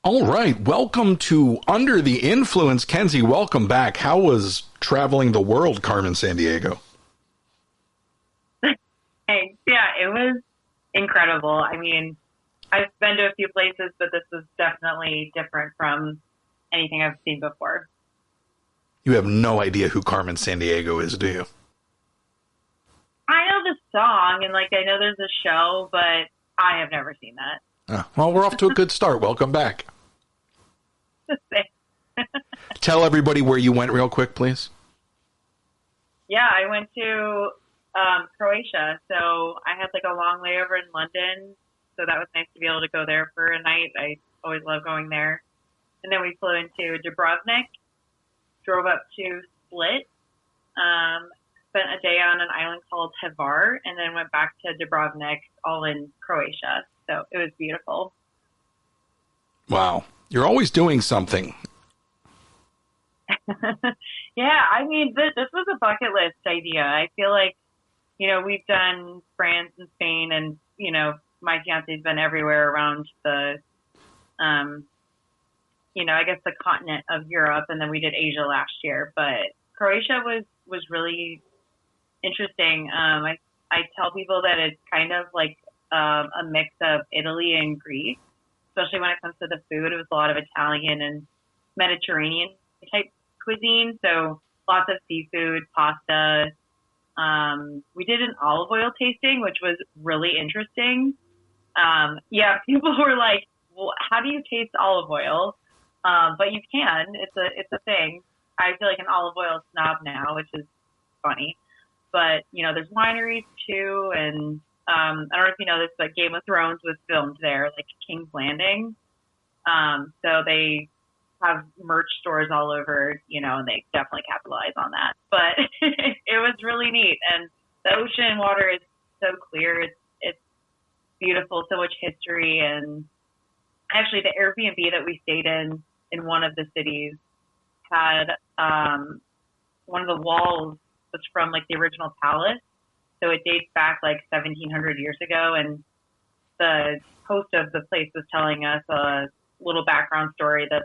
All right, welcome to Under the Influence. Kensie, welcome back. How was traveling the world, Carmen Sandiego? Hey, yeah, it was incredible. I mean, I've been to a few places, but this was definitely different from anything I've seen before. You have no idea who Carmen Sandiego is, do you? I know the song, and I know there's a show, but I have never seen that. Well, we're off to a good start. Welcome back. Tell everybody where you went real quick, please. Yeah, I went to Croatia. So I had a long layover in London. So that was nice to be able to go there for a night. I always love going there. And then we flew into Dubrovnik, drove up to Split, spent a day on an island called Hvar, and then went back to Dubrovnik, all in Croatia. So it was beautiful. Wow. You're always doing something. Yeah, I mean, this was a bucket list idea. I feel like, we've done France and Spain, and, my fiance's been everywhere around the, I guess the continent of Europe, and then we did Asia last year. But Croatia was really interesting. I tell people that it's kind of like a mix of Italy and Greece, especially when it comes to the food. It was a lot of Italian and Mediterranean type cuisine, so lots of seafood, pasta. We did an olive oil tasting, which was really interesting. Yeah, people were like, well, how do you taste olive oil? But you can. It's a thing. I feel like an olive oil snob now, which is funny. But, there's wineries too, and I don't know if you know this, but Game of Thrones was filmed there, King's Landing. So they have merch stores all over, and they definitely capitalize on that. But it was really neat. And the ocean water is so clear. It's beautiful, so much history. And actually the Airbnb that we stayed in one of the cities had one of the walls was from the original palace. So it dates back 1,700 years ago. And the host of the place was telling us a little background story that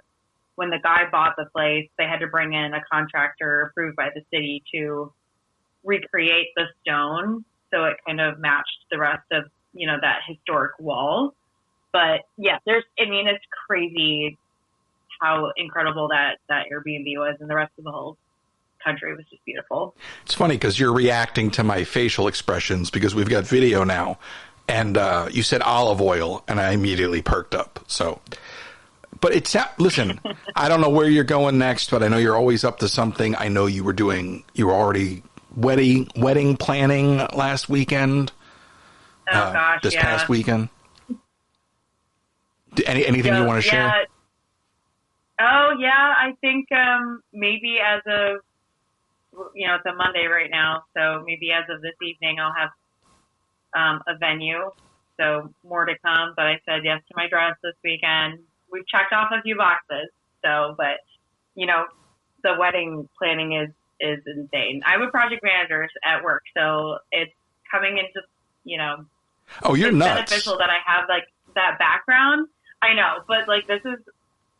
when the guy bought the place, they had to bring in a contractor approved by the city to recreate the stone. So it kind of matched the rest of, that historic wall. But yeah, it's crazy how incredible that Airbnb was, and the rest of the whole country was just beautiful. It's funny because you're reacting to my facial expressions because we've got video now, and you said olive oil, and I immediately perked up. So, but listen, I don't know where you're going next, but I know you're always up to something. I know you were already wedding planning last weekend. Oh gosh, this past weekend. Anything you want to share? Oh yeah, I think maybe as of it's a Monday right now, so maybe as of this evening I'll have a venue. So more to come, but I said yes to my dress this weekend. We've checked off a few boxes, but the wedding planning is insane. I'm a project manager at work, so it's coming into Oh, you're it's nuts. Beneficial that I have that background. I know, but this is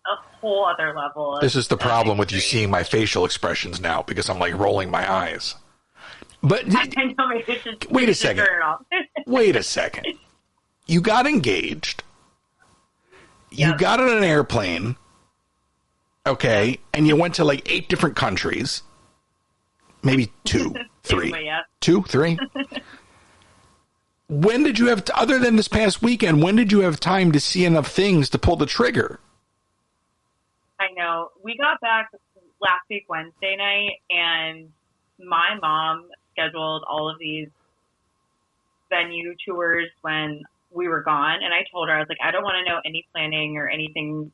a whole other level. This is the problem with you seeing my facial expressions now because I'm rolling my eyes. But I know, maybe it should, wait a second. Turn it off. Wait a second. You got engaged. You Yep. got on an airplane. Okay, Yep. and you went to 8 different countries. Maybe 2, 3. Yeah. 2, 3. When did you have, other than this past weekend, when did you have time to see enough things to pull the trigger? I know. We got back last week, Wednesday night, and my mom scheduled all of these venue tours when we were gone. And I told her, I was like, I don't want to know any planning or anything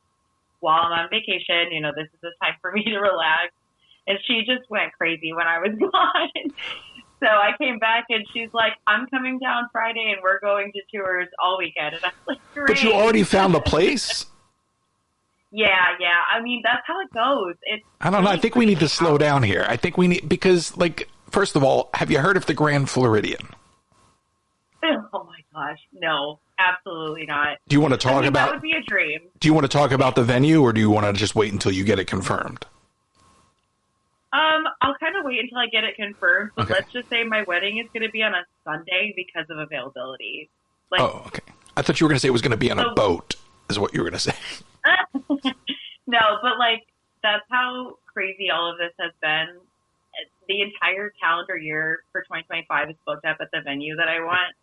while I'm on vacation. This is the time for me to relax. And she just went crazy when I was gone. So I came back and she's like, I'm coming down Friday and we're going to tours all weekend. And I was like, great. But you already found the place? Yeah. I mean, that's how it goes. I don't know. I think we need to slow down here. I think we need, because first of all, have you heard of the Grand Floridian? Oh my gosh. No, absolutely not. Do you want to talk about? That would be a dream. Do you want to talk about the venue, or do you want to just wait until you get it confirmed? I'll kind of wait until I get it confirmed. But Okay. let's just say my wedding is going to be on a Sunday because of availability. Oh, okay. I thought you were going to say it was going to be on a boat. Is what you were going to say? No, but that's how crazy all of this has been. The entire calendar year for 2025 is booked up at the venue that I want,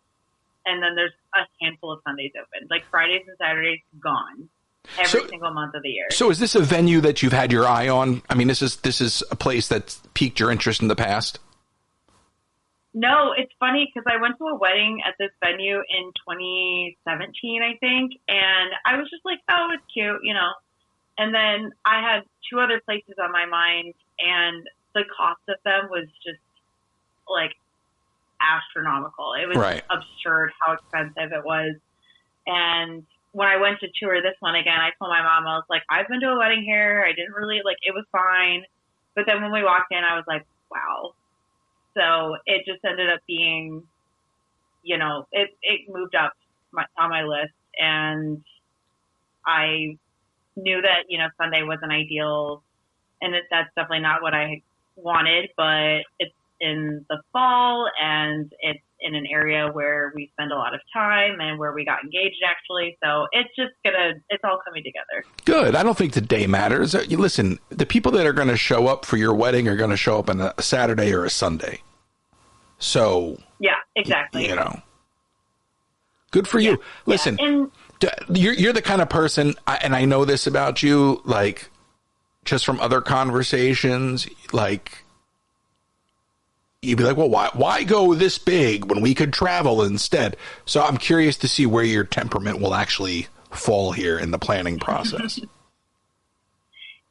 and then there's a handful of Sundays open. Fridays and Saturdays gone. Every single month of the year. So is this a venue that you've had your eye on? I mean, this is a place that's piqued your interest in the past? No, it's funny because I went to a wedding at this venue in 2017, I think, and I was just like, oh, it's cute, And then I had two other places on my mind, and the cost of them was just, astronomical. It was absurd how expensive it was. And when I went to tour this one again, I told my mom, I was like, I've been to a wedding here. I didn't really, it was fine. But then when we walked in, I was like, wow. So it just ended up being, it moved up on my list. And I knew that, Sunday wasn't ideal. And that's definitely not what I wanted. But it's in the fall, and it's in an area where we spend a lot of time and where we got engaged, actually. So it's all coming together. Good. I don't think the day matters. Listen, the people that are going to show up for your wedding are going to show up on a Saturday or a Sunday. So yeah, exactly. Good for you. Listen, you're the kind of person, and I know this about you, just from other conversations, you'd be like, well, why go this big when we could travel instead? So I'm curious to see where your temperament will actually fall here in the planning process.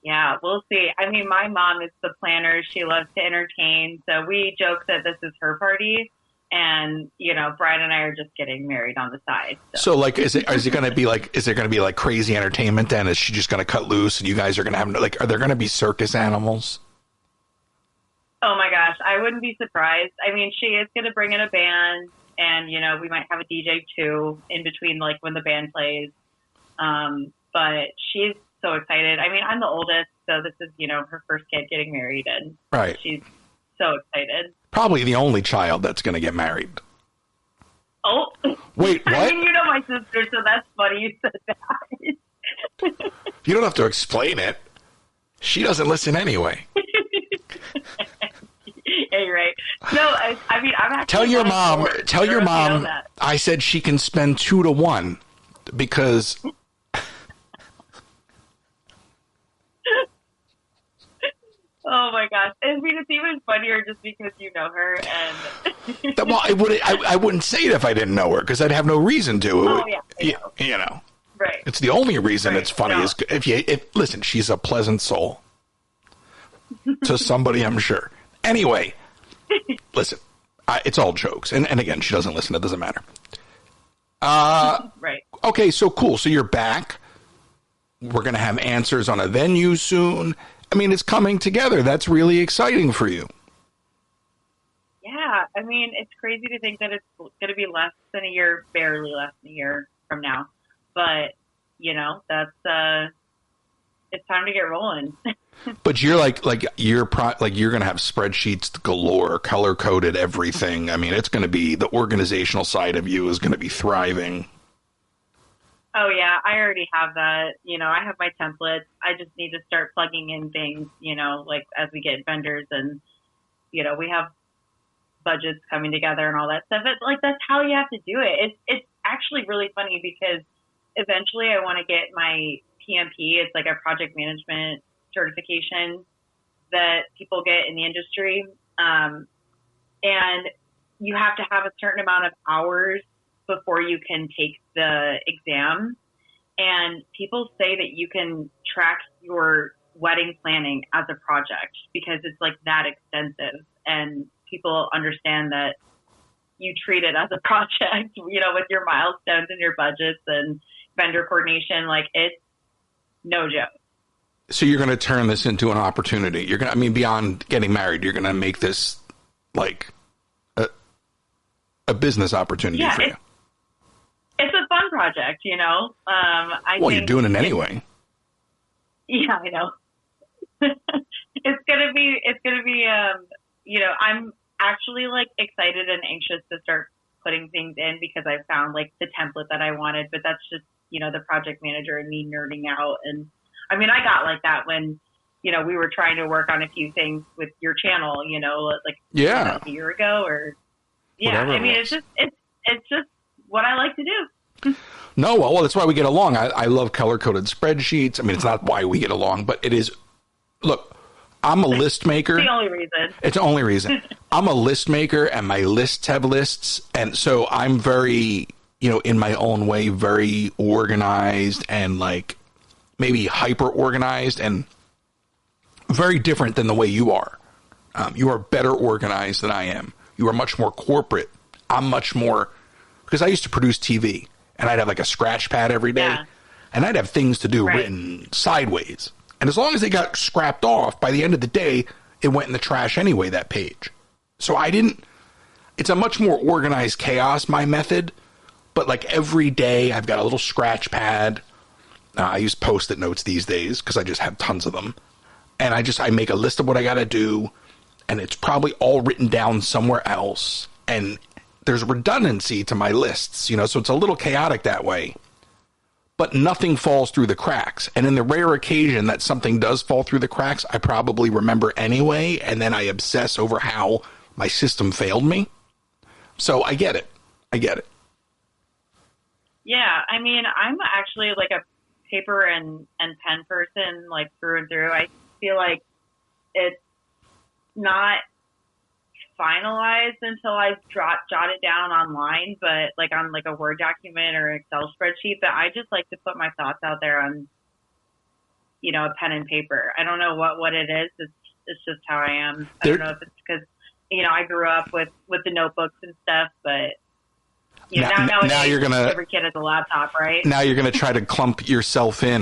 Yeah, we'll see. I mean, my mom is the planner. She loves to entertain. So we joke that this is her party. And, Brian and I are just getting married on the side. So is it going to be is there going to be crazy entertainment then? Is she just going to cut loose and you guys are going to have, are there going to be circus animals? Oh my gosh, I wouldn't be surprised. I mean, she is going to bring in a band, and we might have a DJ too in between, when the band plays. But she's so excited. I mean, I'm the oldest, so this is her first kid getting married, and she's so excited. Probably the only child that's going to get married. Oh, wait, what? I mean, my sister, so that's funny you said that. You don't have to explain it. She doesn't listen anyway. Yeah, you're right. No, I mean, I'm actually... Tell your mom I said she can spend 2 to 1 because... Oh my gosh. I mean, it's even funnier just because you know her and... Well, I wouldn't say it if I didn't know her because I'd have no reason to. Oh, yeah. Right. It's the only reason it's funny is listen, she's a pleasant soul to somebody, I'm sure. Anyway, listen, it's all jokes. And again, she doesn't listen. It doesn't matter. Right. Okay, so cool. So you're back. We're going to have answers on a venue soon. I mean, it's coming together. That's really exciting for you. Yeah. I mean, it's crazy to think that it's going to be less than a year, barely less than a year from now. But, that's, it's time to get rolling. But you're you're going to have spreadsheets galore, color coded everything. I mean, it's going to be, the organizational side of you is going to be thriving. Oh yeah, I already have that. I have my templates. I just need to start plugging in things, as we get vendors and, we have budgets coming together and all that stuff. It's that's how you have to do it. It's actually really funny because eventually I want to get my PMP. It's a project management certification that people get in the industry. And you have to have a certain amount of hours before you can take the exam. And people say that you can track your wedding planning as a project because it's that extensive, and people understand that you treat it as a project, with your milestones and your budgets and vendor coordination. It's no joke. So you're going to turn this into an opportunity. You're going to, beyond getting married, you're going to make this a business opportunity for you. it's a fun project, you know. Well, you're doing it anyway. Yeah, I know. It's gonna be, you know, I'm actually like excited and anxious to start putting things in because I found like the template that I wanted, but that's just, you know, the project manager and me nerding out. And I mean, I got like that when, you know, we were trying to work on a few things with your channel, you know, like a year ago or whatever I mean, it's just what I like to do. No, well, that's why we get along. I love color-coded spreadsheets. I mean, it's not why we get along, but it is. Look, I'm a list maker. It's the only reason. It's the only reason. I'm a list maker, and my lists have lists, and so I'm very, you know, in my own way, very organized and like maybe hyper-organized and very different than the way you are. You are better organized than I am. You are much more corporate. I'm much more, because I used to produce TV. And I'd have like a scratch pad every day. Yeah. And I'd have things to do written sideways. And as long as they got scrapped off, by the end of the day, it went in the trash anyway, that page. So it's a much more organized chaos, my method. But like every day, I've got a little scratch pad. I use Post-it notes these days because I just have tons of them. And I make a list of what I got to do. And it's probably all written down somewhere else. And there's redundancy to my lists, you know, so it's a little chaotic that way, but nothing falls through the cracks. And in the rare occasion that something does fall through the cracks, I probably remember anyway, and then I obsess over how my system failed me. So I get it. Yeah, I mean, I'm actually like a paper and pen person, like through and through. I feel like it's not finalized until I jot it down online, but like on like a Word document or an Excel spreadsheet. But I just like to put my thoughts out there on, you know, a pen and paper. I don't know what it is. It's just how I am. I don't know if it's because, you know, I grew up with the notebooks and stuff, but you know, now you're gonna, every kid has a laptop, right? Now you're gonna try to lump yourself in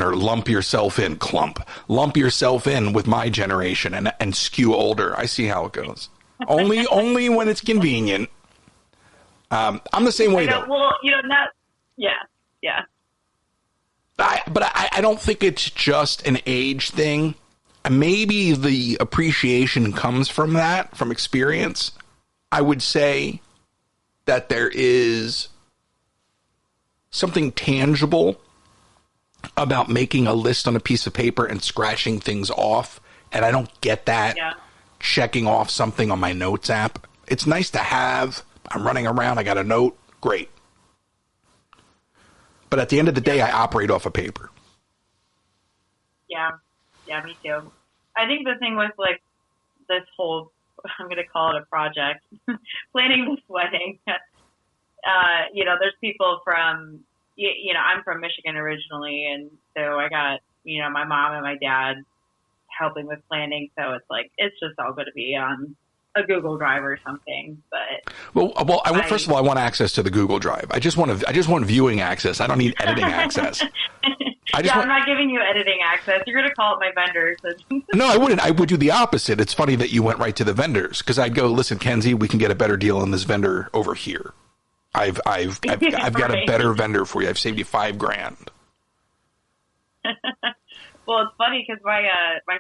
with my generation and skew older. I see how it goes. Only when it's convenient. I'm the same way though. Well, you know, yeah. But I don't think it's just an age thing. Maybe the appreciation comes from that, from experience. I would say that there is something tangible about making a list on a piece of paper and scratching things off, and I don't get that. Yeah. Checking off something on my notes app. It's nice to have. I'm running around. I got a note. Great. But at the end of the day, I operate off of paper. Yeah. Yeah, me too. I think the thing with like this whole, I'm going to call it a project, planning this wedding, you know, there's people from, you know, I'm from Michigan originally. And so I got, you know, my mom and my dad helping with planning, so it's like it's just all going to be on a Google Drive or something. But first of all, I want access to the Google Drive. I just want viewing access. I don't need editing access. I'm not giving you editing access. You're going to call up my vendors. No, I wouldn't. I would do the opposite. It's funny that you went right to the vendors, because I'd go, listen, Kensie, we can get a better deal on this vendor over here. I've got a better vendor for you. I've saved you $5,000. Well, it's funny because my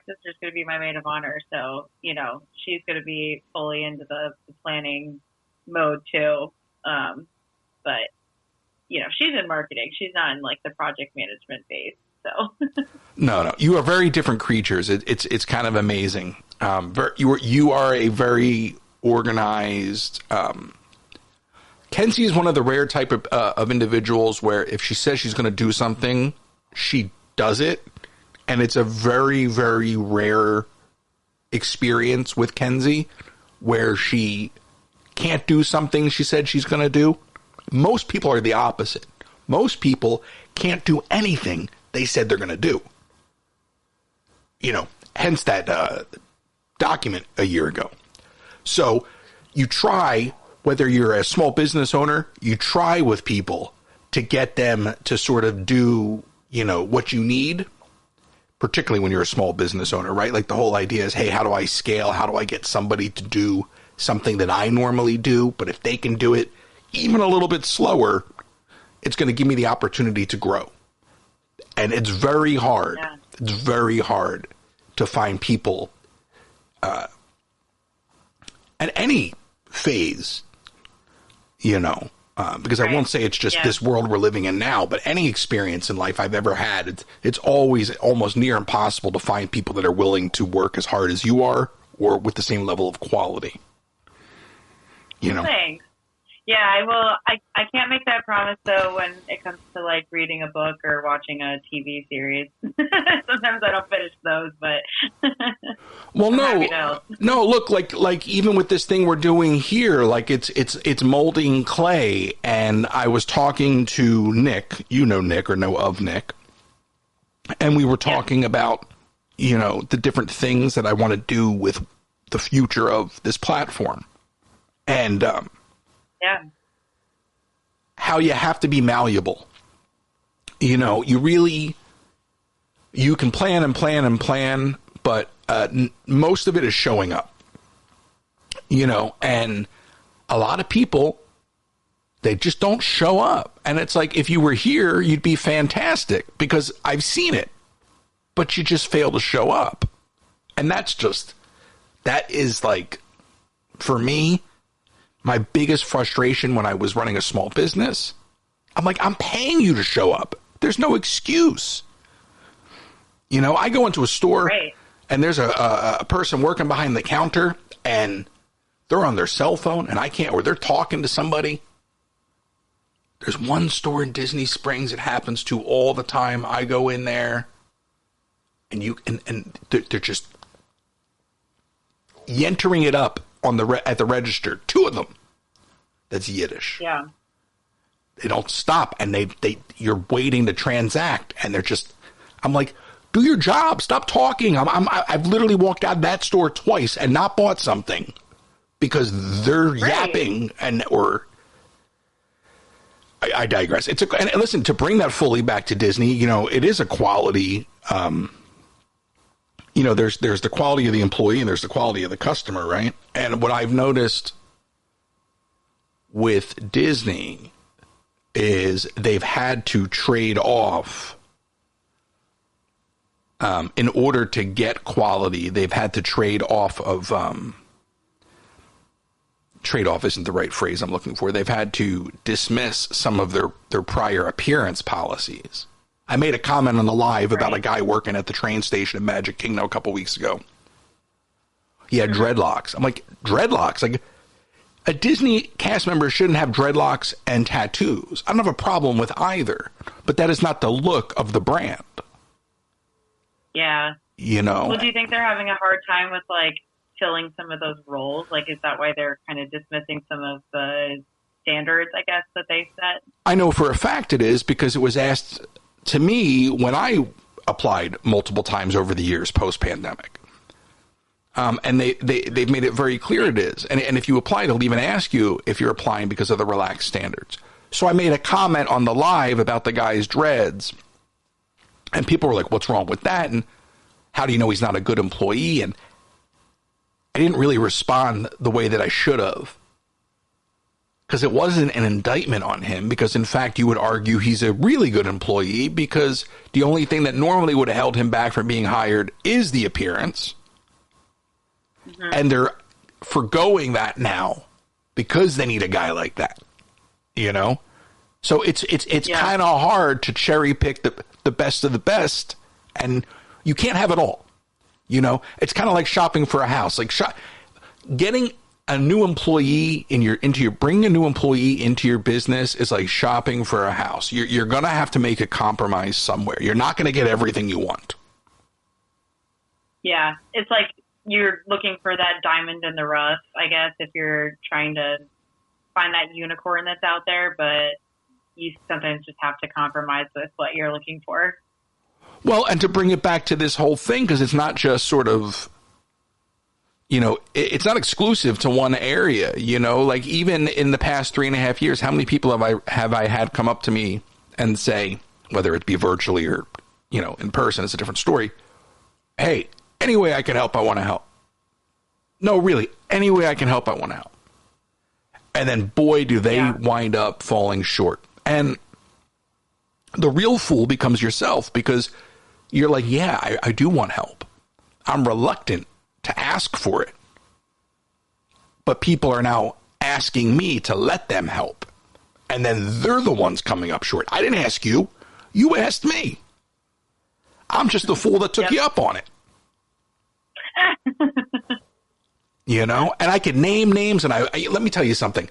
sister's going to be my maid of honor, so you know she's going to be fully into the planning mode too. But you know she's in marketing; she's not in like the project management phase. So no, you are very different creatures. It's kind of amazing. You are a very organized. Kensie is one of the rare type of individuals where if she says she's going to do something, she does it. And it's a very, very rare experience with Kensie where she can't do something she said she's going to do. Most people are the opposite. Most people can't do anything they said they're going to do. You know, hence that document a year ago. So you try, whether you're a small business owner, you try with people to get them to sort of do, you know, what you need. Particularly when you're a small business owner, right? Like the whole idea is, hey, how do I scale? How do I get somebody to do something that I normally do? But if they can do it even a little bit slower, it's going to give me the opportunity to grow. And it's very hard. Yeah. It's very hard to find people at any phase, you know, because I won't say it's just this world we're living in now, but any experience in life I've ever had, it's always almost near impossible to find people that are willing to work as hard as you are or with the same level of quality. You know? Thanks. Yeah, I will. I can't make that promise though when it comes to like reading a book or watching a TV series. Sometimes I don't finish those, but well, no. Look, like even with this thing we're doing here, like it's molding clay, and I was talking to Nick. You know Nick or know of Nick, and we were talking about the different things that I want to do with the future of this platform, and how you have to be malleable. You can plan and plan and plan, but most of it is showing up. And a lot of people, they just don't show up. And it's like, if you were here, you'd be fantastic because I've seen it, but you just fail to show up. And that is like, for me, my biggest frustration when I was running a small business. I'm like, I'm paying you to show up. There's no excuse. I go into a store and there's a person working behind the counter and they're on their cell phone and or they're talking to somebody. There's one store in Disney Springs it happens to all the time. I go in there and they're just entering it up at the register. Two of them. That's Yiddish. Yeah. They don't stop, and you're waiting to transact, and I'm like, do your job, stop talking. I've literally walked out of that store twice and not bought something because they're yapping I digress. And listen, to bring that fully back to Disney, it is a quality. There's the quality of the employee and there's the quality of the customer, right? And what I've noticed with Disney is they've had to trade off in order to get quality. They've had to trade off of trade off isn't the right phrase I'm looking for. They've had to dismiss some of their prior appearance policies. I made a comment on the live about a guy working at the train station in Magic Kingdom a couple weeks ago. He had dreadlocks. I'm like, dreadlocks? Like, a Disney cast member shouldn't have dreadlocks and tattoos. I don't have a problem with either, but that is not the look of the brand. Yeah. Well, do you think they're having a hard time with, like, filling some of those roles? Like, is that why they're kind of dismissing some of the standards, I guess, that they set? I know for a fact it is because it was asked to me when I applied multiple times over the years post-pandemic. And they've made it very clear it is. And if you apply, they'll even ask you if you're applying because of the relaxed standards. So I made a comment on the live about the guy's dreads. And people were like, what's wrong with that? And how do you know he's not a good employee? And I didn't really respond the way that I should have. Because it wasn't an indictment on him. Because, in fact, you would argue he's a really good employee because the only thing that normally would have held him back from being hired is the appearance. Mm-hmm. And they're forgoing that now because they need a guy like that, So it's kind of hard to cherry pick the best of the best, and you can't have it all. It's kind of like shopping for a house. Like getting a new employee bringing a new employee into your business is like shopping for a house. You're gonna have to make a compromise somewhere. You're not gonna get everything you want. Yeah, it's like you're looking for that diamond in the rough, I guess, if you're trying to find that unicorn that's out there, but you sometimes just have to compromise with what you're looking for. Well, and to bring it back to this whole thing, because it's not just sort of, it's not exclusive to one area, like even in the past 3.5 years, how many people have I had come up to me and say, whether it be virtually or, in person, it's a different story. Hey, any way I can help, I want to help. No, really, any way I can help, I want to help. And then, boy, do they wind up falling short. And The real fool becomes yourself, because you're like, yeah, I do want help. I'm reluctant to ask for it. But people are now asking me to let them help. And then they're the ones coming up short. I didn't ask you. You asked me. I'm just the fool that took you up on it. You know? And I could name names, and let me tell you something.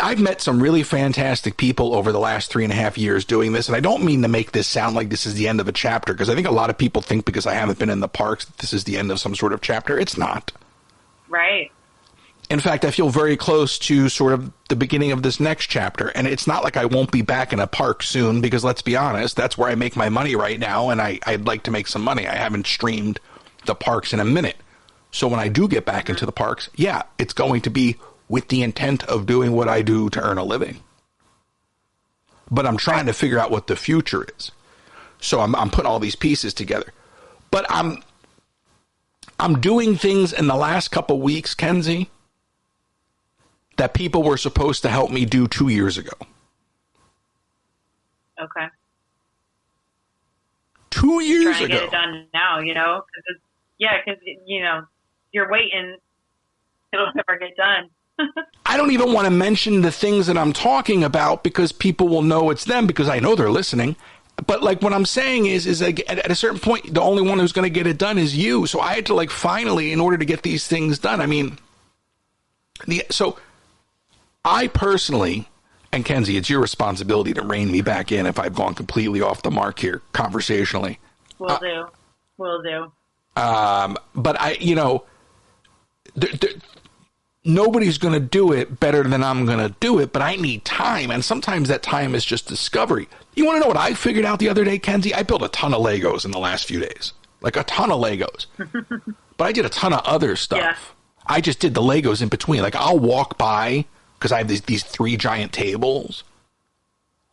I've met some really fantastic people over the last 3.5 years doing this, and I don't mean to make this sound like this is the end of a chapter, because I think a lot of people think because I haven't been in the parks that this is the end of some sort of chapter. It's not. Right. In fact, I feel very close to sort of the beginning of this next chapter, and it's not like I won't be back in a park soon, because let's be honest, that's where I make my money right now, and I'd like to make some money. I haven't streamed the parks in a minute. So when I do get back into the parks, yeah, it's going to be with the intent of doing what I do to earn a living. But I'm trying to figure out what the future is. So I'm putting all these pieces together. But I'm doing things in the last couple weeks, Kensie, that people were supposed to help me do 2 years ago. Okay. 2 years ago. Trying to get it done now, you know? Because, you know, you're waiting. It'll never get done. I don't even want to mention the things that I'm talking about, because people will know it's them, because I know they're listening. But like what I'm saying is like at a certain point, the only one who's going to get it done is you. So I had to, like, finally, in order to get these things done, I mean, so I personally, and Kensie, it's your responsibility to rein me back in if I've gone completely off the mark here conversationally. Will do. But I, you know, nobody's going to do it better than I'm going to do it, but I need time. And sometimes that time is just discovery. You want to know what I figured out the other day, Kensie? I built a ton of Legos in the last few days, like a ton of Legos, but I did a ton of other stuff. Yeah. I just did the Legos in between. Like, I'll walk by, because I have these 3 giant tables,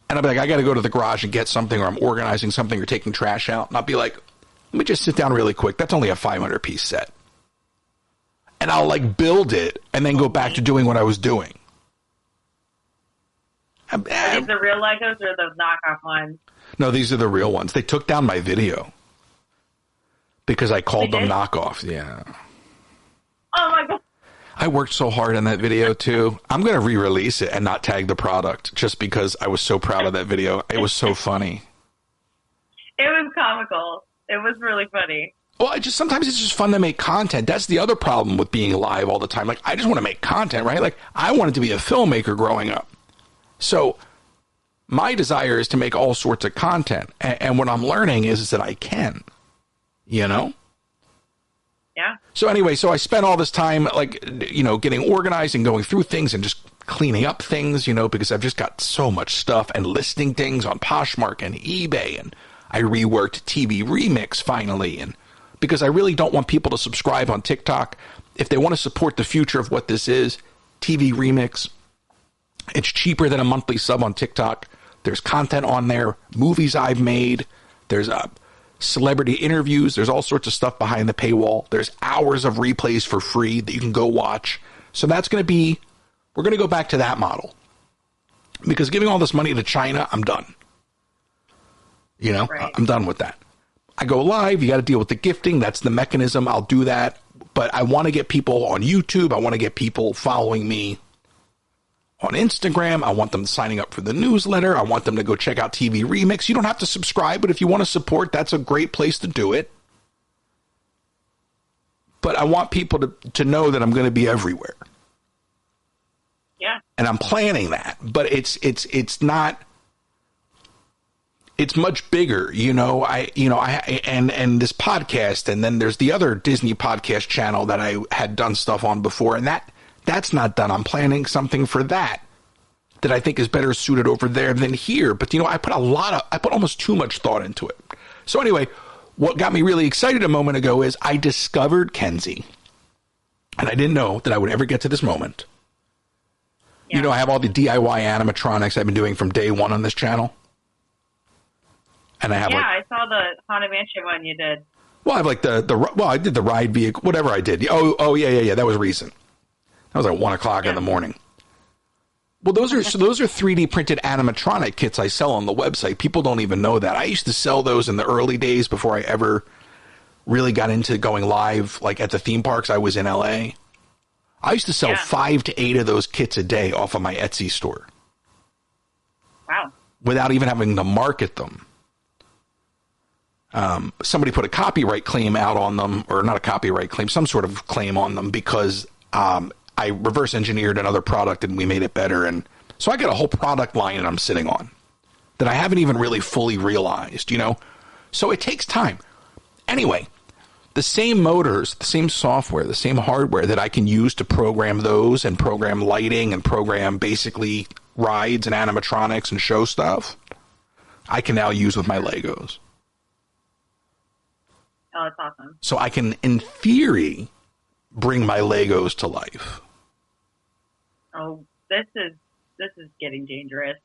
and I'll be like, I got to go to the garage and get something, or I'm organizing something or taking trash out. And I'll be like, let me just sit down really quick. That's only a 500-piece set. And I'll, like, build it and then go back to doing what I was doing. Are these the real Legos or the knockoff ones? No, these are the real ones. They took down my video because I called them knockoffs. Yeah. Oh, my God. I worked so hard on that video, too. I'm going to re-release it and not tag the product, just because I was so proud of that video. It was so funny. It was comical. It was really funny. Well, sometimes it's just fun to make content. That's the other problem with being live all the time. Like, I just want to make content, right? Like, I wanted to be a filmmaker growing up. So my desire is to make all sorts of content. And what I'm learning is that I can, you know? Yeah. So anyway, so I spent all this time, like, you know, getting organized and going through things and just cleaning up things, you know, because I've just got so much stuff, and listing things on Poshmark and eBay. And I reworked TV Remix finally. And because I really don't want people to subscribe on TikTok. If they want to support the future of what this is, TV Remix, it's cheaper than a monthly sub on TikTok. There's content on there, movies I've made. There's celebrity interviews. There's all sorts of stuff behind the paywall. There's hours of replays for free that you can go watch. So that's going to be, we're going to go back to that model. Because giving all this money to China, I'm done. You know, right. I'm done with that. I go live, you got to deal with the gifting. That's the mechanism. I'll do that. But I want to get people on YouTube. I want to get people following me on Instagram. I want them signing up for the newsletter. I want them to go check out TV Remix. You don't have to subscribe, but if you want to support, that's a great place to do it. But I want people to know that I'm going to be everywhere. Yeah. And I'm planning that. But it's not... It's much bigger, you know. And this podcast, and then there's the other Disney podcast channel that I had done stuff on before, and that's not done. I'm planning something for that I think is better suited over there than here. But you know, I put almost too much thought into it. So anyway, what got me really excited a moment ago is I discovered Kensie, and I didn't know that I would ever get to this moment. Yeah. You know, I have all the DIY animatronics I've been doing from day one on this channel. And I have I saw the Haunted Mansion one you did. Well, I have like I did the ride vehicle, whatever I did. Oh, yeah. That was recent. That was like 1:00 in the morning. Well, those are 3D printed animatronic kits I sell on the website. People don't even know that. I used to sell those in the early days before I ever really got into going live, like at the theme parks I was in LA. I used to sell 5 to 8 of those kits a day off of my Etsy store. Wow. Without even having to market them. Somebody put a copyright claim out on them, or not a copyright claim, some sort of claim on them because I reverse engineered another product and we made it better. And so I got a whole product line that I'm sitting on that I haven't even really fully realized, you know? So it takes time. Anyway, the same motors, the same software, the same hardware that I can use to program those and program lighting and program basically rides and animatronics and show stuff, I can now use with my Legos. Oh, that's awesome. So I can, in theory, bring my Legos to life. Oh, this is getting dangerous.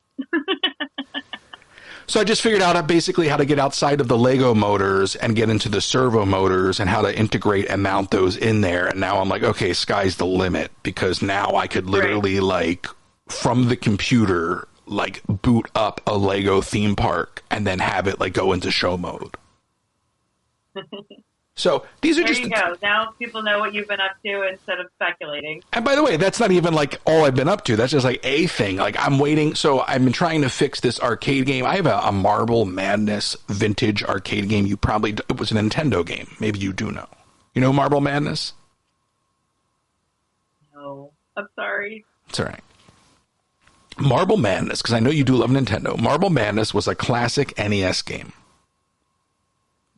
So I just figured out basically how to get outside of the Lego motors and get into the servo motors and how to integrate and mount those in there. And now I'm like, okay, sky's the limit, because now I could literally like from the computer, like boot up a Lego theme park and then have it like go into show mode. So these are there just... you go. Now people know what you've been up to instead of speculating. And by the way, that's not even like all I've been up to. That's just like a thing. Like I'm waiting. So I've been trying to fix this arcade game. I have a Marble Madness vintage arcade game. It was a Nintendo game. Maybe you do know. You know Marble Madness? No, I'm sorry. It's all right. Marble Madness, because I know you do love Nintendo. Marble Madness was a classic NES game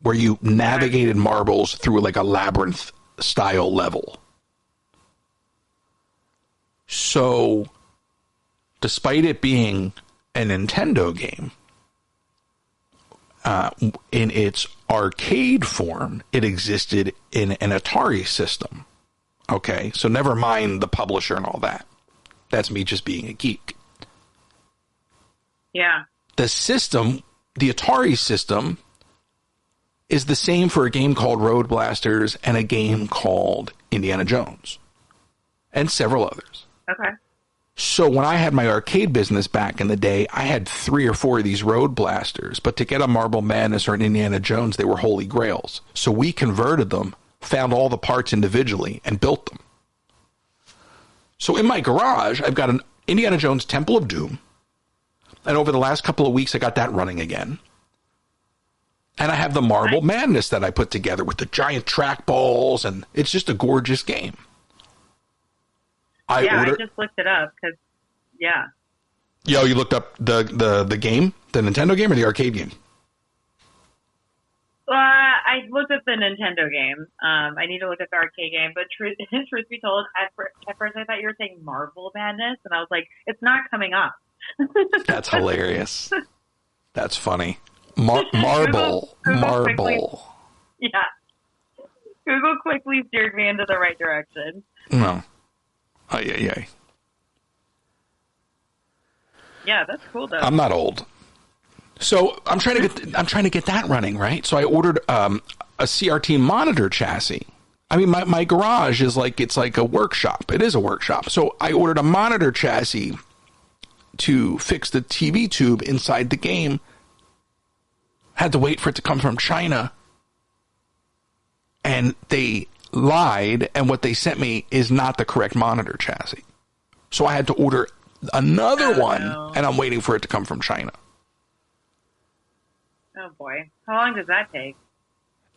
where you navigated marbles through like a labyrinth style level. So, despite it being a Nintendo game, in its arcade form, it existed in an Atari system. Okay, so never mind the publisher and all that. That's me just being a geek. Yeah. The system, the Atari system, is the same for a game called Road Blasters and a game called Indiana Jones and several others. Okay. So when I had my arcade business back in the day, I had 3 or 4 of these Road Blasters, but to get a Marble Madness or an Indiana Jones, they were holy grails. So we converted them, found all the parts individually, and built them. So in my garage, I've got an Indiana Jones Temple of Doom, and over the last couple of weeks, I got that running again. And I have the Marble Madness that I put together with the giant track balls, and it's just a gorgeous game. I just looked it up because, Yo, you looked up the game, the Nintendo game, or the arcade game? I looked at the Nintendo game. I need to look at the arcade game, but truth be told, at first I thought you were saying Marble Madness, and I was like, it's not coming up. That's hilarious. That's funny. Marble. Quickly, Google quickly steered me into the right direction. No. Oh, yeah. Yeah, that's cool though. I'm not old. So I'm trying to get that running, right? So I ordered a CRT monitor chassis. I mean, my garage is it's like a workshop. It is a workshop. So I ordered a monitor chassis to fix the TV tube inside the game. Had to wait for it to come from China. And they lied, and what they sent me is not the correct monitor chassis. So I had to order another one, and I'm waiting for it to come from China. Oh, boy. How long does that take?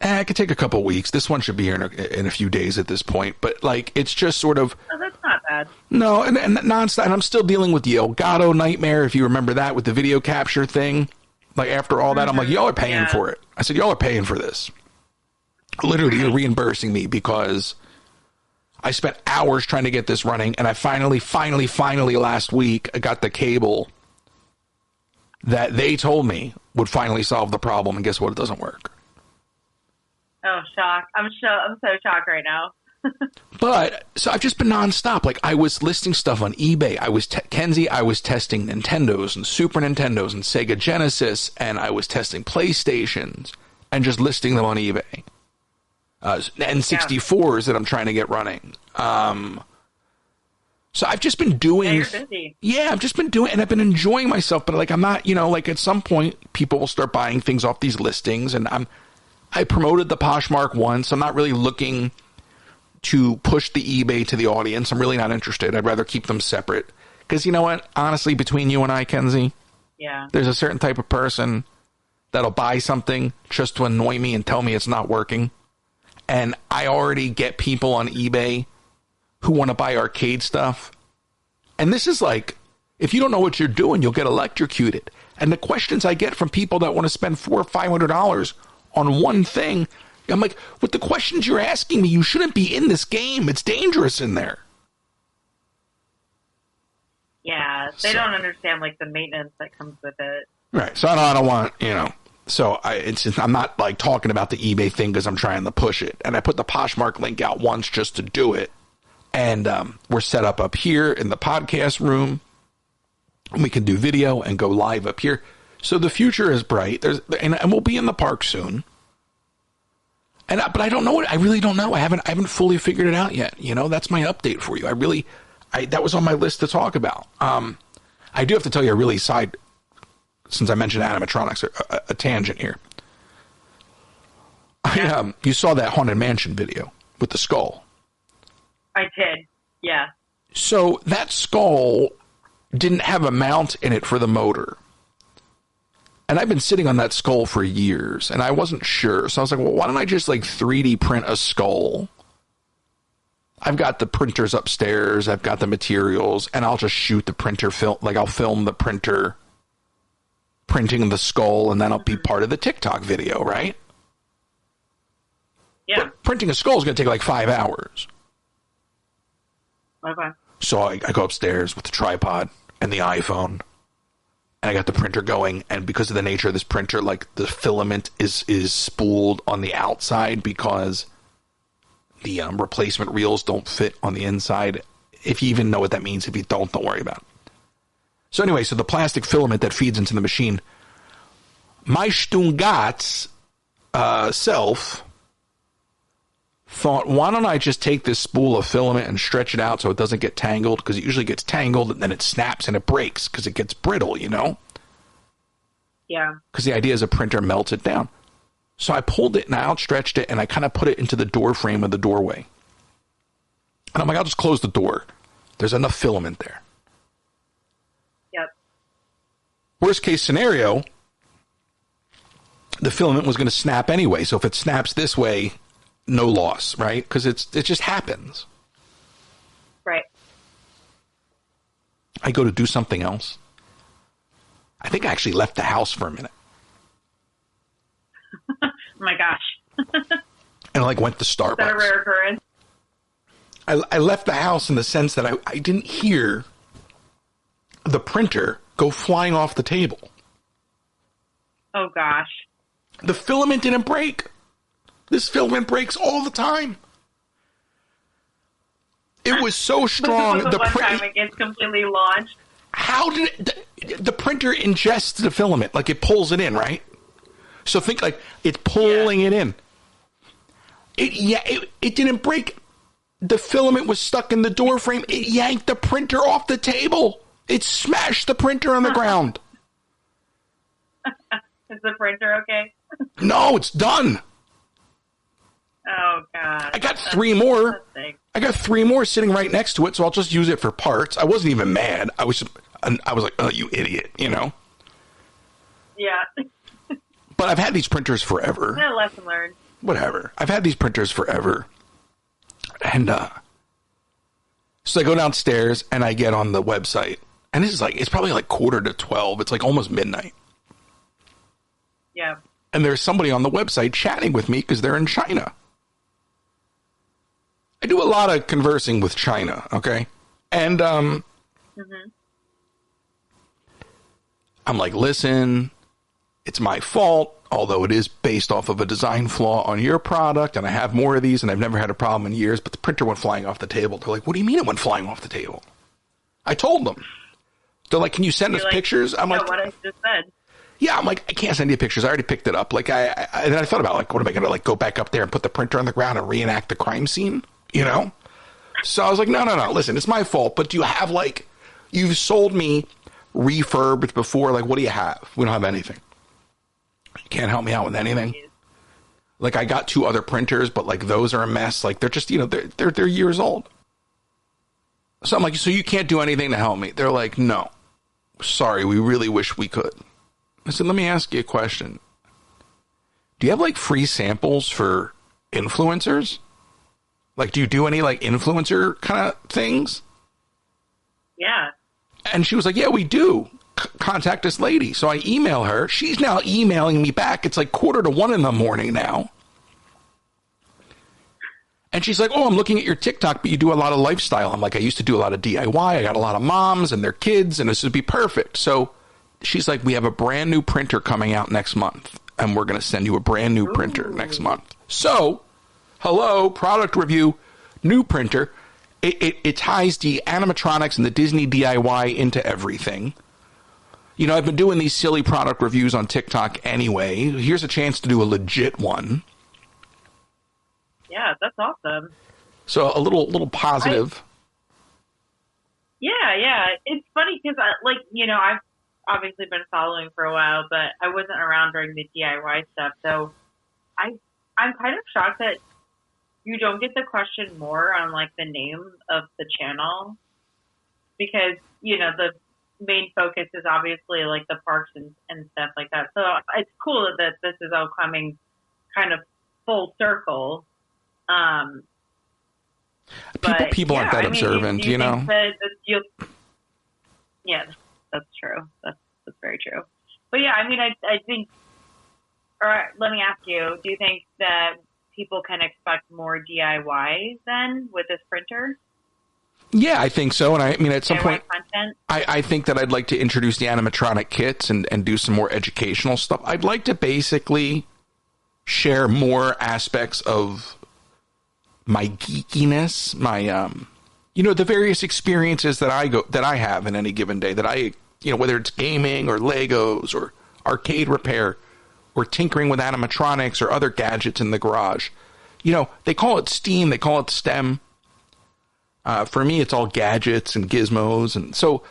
It could take a couple weeks. This one should be here in a few days at this point. But, it's just sort of... Oh, that's not bad. No, and nonstop. And I'm still dealing with the Elgato nightmare, if you remember that, with the video capture thing. After all that, I'm like, y'all are paying for it. I said, y'all are paying for this. Literally, you're reimbursing me because I spent hours trying to get this running, and I finally last week, I got the cable that they told me would finally solve the problem, and guess what? It doesn't work. Oh, shock. I'm so shocked right now. But, so I've just been nonstop. I was listing stuff on eBay. Kensie, I was testing Nintendos and Super Nintendos and Sega Genesis, and I was testing PlayStations and just listing them on eBay. N64s that I'm trying to get running. So I've just been doing, you're busy. yeah, I've just been doing, and I've been enjoying myself, but like, I'm not, you know, like at some point people will start buying things off these listings, and I promoted the Poshmark once. I'm not really looking to push the eBay to the audience. I'm really not interested. I'd rather keep them separate. Because you know what? Honestly, between you and I, Kensie, yeah, there's a certain type of person that'll buy something just to annoy me and tell me it's not working. And I already get people on eBay who want to buy arcade stuff. And this is like, if you don't know what you're doing, you'll get electrocuted. And the questions I get from people that want to spend $400 or $500 on one thing, I'm like, with the questions you're asking me, you shouldn't be in this game. It's dangerous in there. Yeah, they don't understand like the maintenance that comes with it. Right. So I don't want, you know. So I'm not like talking about the eBay thing because I'm trying to push it. And I put the Poshmark link out once just to do it. And we're set up here in the podcast room. And we can do video and go live up here. So the future is bright. And we'll be in the park soon. But I don't know I really don't know. I haven't fully figured it out yet. You know, that's my update for you. That was on my list to talk about. I do have to tell you a really since I mentioned animatronics, a tangent here. You saw that Haunted Mansion video with the skull. I did, yeah. So that skull didn't have a mount in it for the motor. And I've been sitting on that skull for years, and I wasn't sure. So I was like, well, why don't I just like 3D print a skull? I've got the printers upstairs. I've got the materials, and I'll just shoot the printer film. Like I'll film the printer printing the skull, and then I'll be part of the TikTok video, right? Yeah. But printing a skull is going to take like 5 hours. Okay. So I go upstairs with the tripod and the iPhone, and I got the printer going. And because of the nature of this printer, like the filament is spooled on the outside because the replacement reels don't fit on the inside. If you even know what that means, if you don't worry about it. So anyway, so the plastic filament that feeds into the machine, my Stungatz self thought, why don't I just take this spool of filament and stretch it out so it doesn't get tangled? Because it usually gets tangled and then it snaps and it breaks because it gets brittle, you know? Yeah. Because the idea is a printer melts it down. So I pulled it and I outstretched it and I kind of put it into the door frame of the doorway. And I'm like, I'll just close the door. There's enough filament there. Yep. Worst case scenario, the filament was going to snap anyway. So if it snaps this way, no loss, right? Because it just happens. Right. I go to do something else. I think I actually left the house for a minute. Oh my gosh. And like went to Starbucks. Is that a rare occurrence? I left the house in the sense that I didn't hear the printer go flying off the table. Oh gosh. The filament didn't break. This filament breaks all the time. It was so strong. The one time it gets completely launched. How did the printer ingests the filament? Like it pulls it in, right? So think like it's pulling it in. It didn't break. The filament was stuck in the door frame. It yanked the printer off the table. It smashed the printer on the ground. Is the printer okay? No, it's done. Oh god. I got 3 more. I got 3 more sitting right next to it, so I'll just use it for parts. I wasn't even mad. I was like, oh, you idiot, you know? Yeah. But I've had these printers forever. Yeah, lesson learned. Whatever. I've had these printers forever. And so I go downstairs and I get on the website. And this is like, it's probably like 11:45. It's like almost midnight. Yeah. And there's somebody on the website chatting with me because they're in China. I do a lot of conversing with China, okay? And I'm like, listen, it's my fault, although it is based off of a design flaw on your product, and I have more of these, and I've never had a problem in years, but the printer went flying off the table. They're like, what do you mean it went flying off the table? I told them. They're like, can you send us pictures? I'm like, what I just said. Yeah, I'm like, I can't send you pictures. I already picked it up. Like, and then I thought about, like, what am I going to, like, go back up there and put the printer on the ground and reenact the crime scene? You know? So I was like, no, listen, it's my fault, but do you have, like, you've sold me refurbed before, like, what do you have? We don't have anything. You can't help me out with anything. Like, I got 2 other printers, but, like, those are a mess. Like, they're just, you know, they're years old. So I'm like, so you can't do anything to help me? They're like, no. Sorry, we really wish we could. I said, let me ask you a question. Do you have, like, free samples for influencers? Like, do you do any, like, influencer kind of things? Yeah. And she was like, yeah, we do. Contact this lady. So I email her. She's now emailing me back. It's like 1:45 in the morning now. And she's like, oh, I'm looking at your TikTok, but you do a lot of lifestyle. I'm like, I used to do a lot of DIY. I got a lot of moms and their kids, and this would be perfect. So she's like, we have a brand new printer coming out next month, and we're going to send you a brand new printer next month. So, hello, product review, new printer. It ties the animatronics and the Disney DIY into everything. You know, I've been doing these silly product reviews on TikTok anyway. Here's a chance to do a legit one. Yeah, that's awesome. So a little positive. Yeah. It's funny because, like, you know, I've obviously been following for a while, but I wasn't around during the DIY stuff. So I'm kind of shocked that you don't get the question more on, like, the name of the channel, because, you know, the main focus is obviously, like, the parks and stuff like that. So it's cool that this is all coming kind of full circle. People aren't that observant, you know? Yeah, that's true. That's very true. But yeah, I mean, I think, or let me ask you, do you think that people can expect more DIYs then with this printer? Yeah, I think so. And I mean, at some point, content? I think that I'd like to introduce the animatronic kits and do some more educational stuff. I'd like to basically share more aspects of my geekiness, my, you know, the various experiences that I have in any given day, that I, you know, whether it's gaming or Legos or arcade repair or tinkering with animatronics or other gadgets in the garage. You know, they call it STEAM, they call it STEM. For me, it's all gadgets and gizmos. And so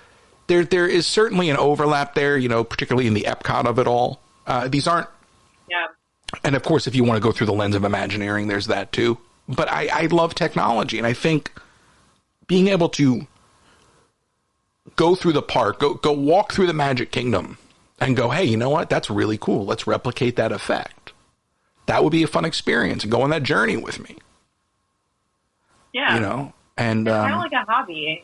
there is certainly an overlap there, you know, particularly in the Epcot of it all. These aren't. Yeah. And of course, if you want to go through the lens of Imagineering, there's that too. But I love technology, and I think being able to go through the park, go walk through the Magic Kingdom and go, hey, you know what? That's really cool. Let's replicate that effect. That would be a fun experience, and go on that journey with me. Yeah. You know, and it's kind of like a hobby.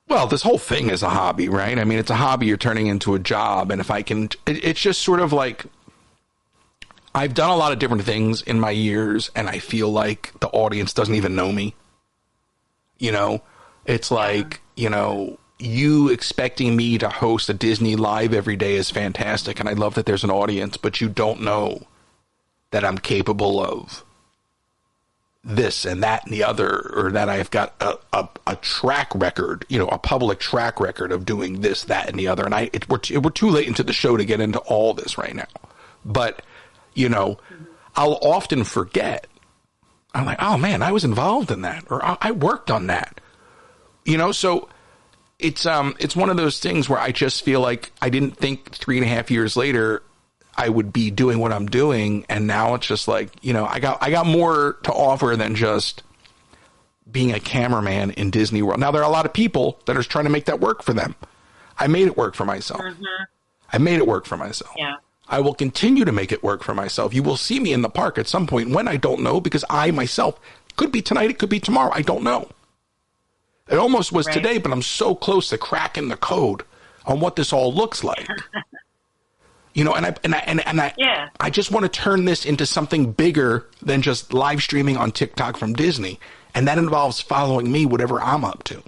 Well, this whole thing is a hobby, right? I mean, it's a hobby you're turning into a job, and if I can, it's just sort of like, I've done a lot of different things in my years, and I feel like the audience doesn't even know me. You know, it's like, you know, you expecting me to host a Disney Live every day is fantastic, and I love that there's an audience, but you don't know that I'm capable of this and that and the other, or that I've got a track record, you know, a public track record of doing this, that, and the other. And we're too late into the show to get into all this right now. But, you know, I'll often forget. I'm like, oh man, I was involved in that, or I worked on that. You know, so it's one of those things where I just feel like I didn't think 3.5 years later I would be doing what I'm doing, and now it's just like, you know, I got more to offer than just being a cameraman in Disney World. Now there are a lot of people that are trying to make that work for them. I made it work for myself. I made it work for myself. Yeah. I will continue to make it work for myself. You will see me in the park at some point, when I don't know, because I myself, could be tonight, it could be tomorrow, I don't know. It almost was today, but I'm so close to cracking the code on what this all looks like. You know, I just want to turn this into something bigger than just live streaming on TikTok from Disney. And that involves following me, whatever I'm up to.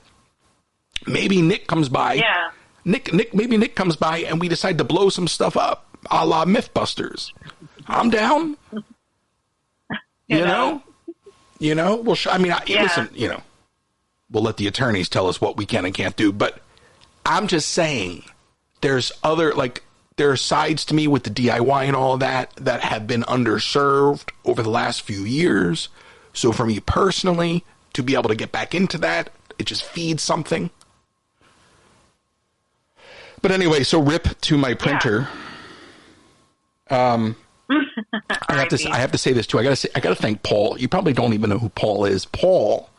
Maybe Nick comes by. Yeah. Maybe Nick comes by and we decide to blow some stuff up, a la Mythbusters. I'm down. You know? Well, I mean, listen, you know, we'll let the attorneys tell us what we can and can't do. But I'm just saying, there's other, like, there are sides to me with the DIY and all of that have been underserved over the last few years, So for me personally, to be able to get back into that, it just feeds something. But anyway, so rip to my printer. I have to say this too. I gotta thank Paul. You probably don't even know who Paul is. Paul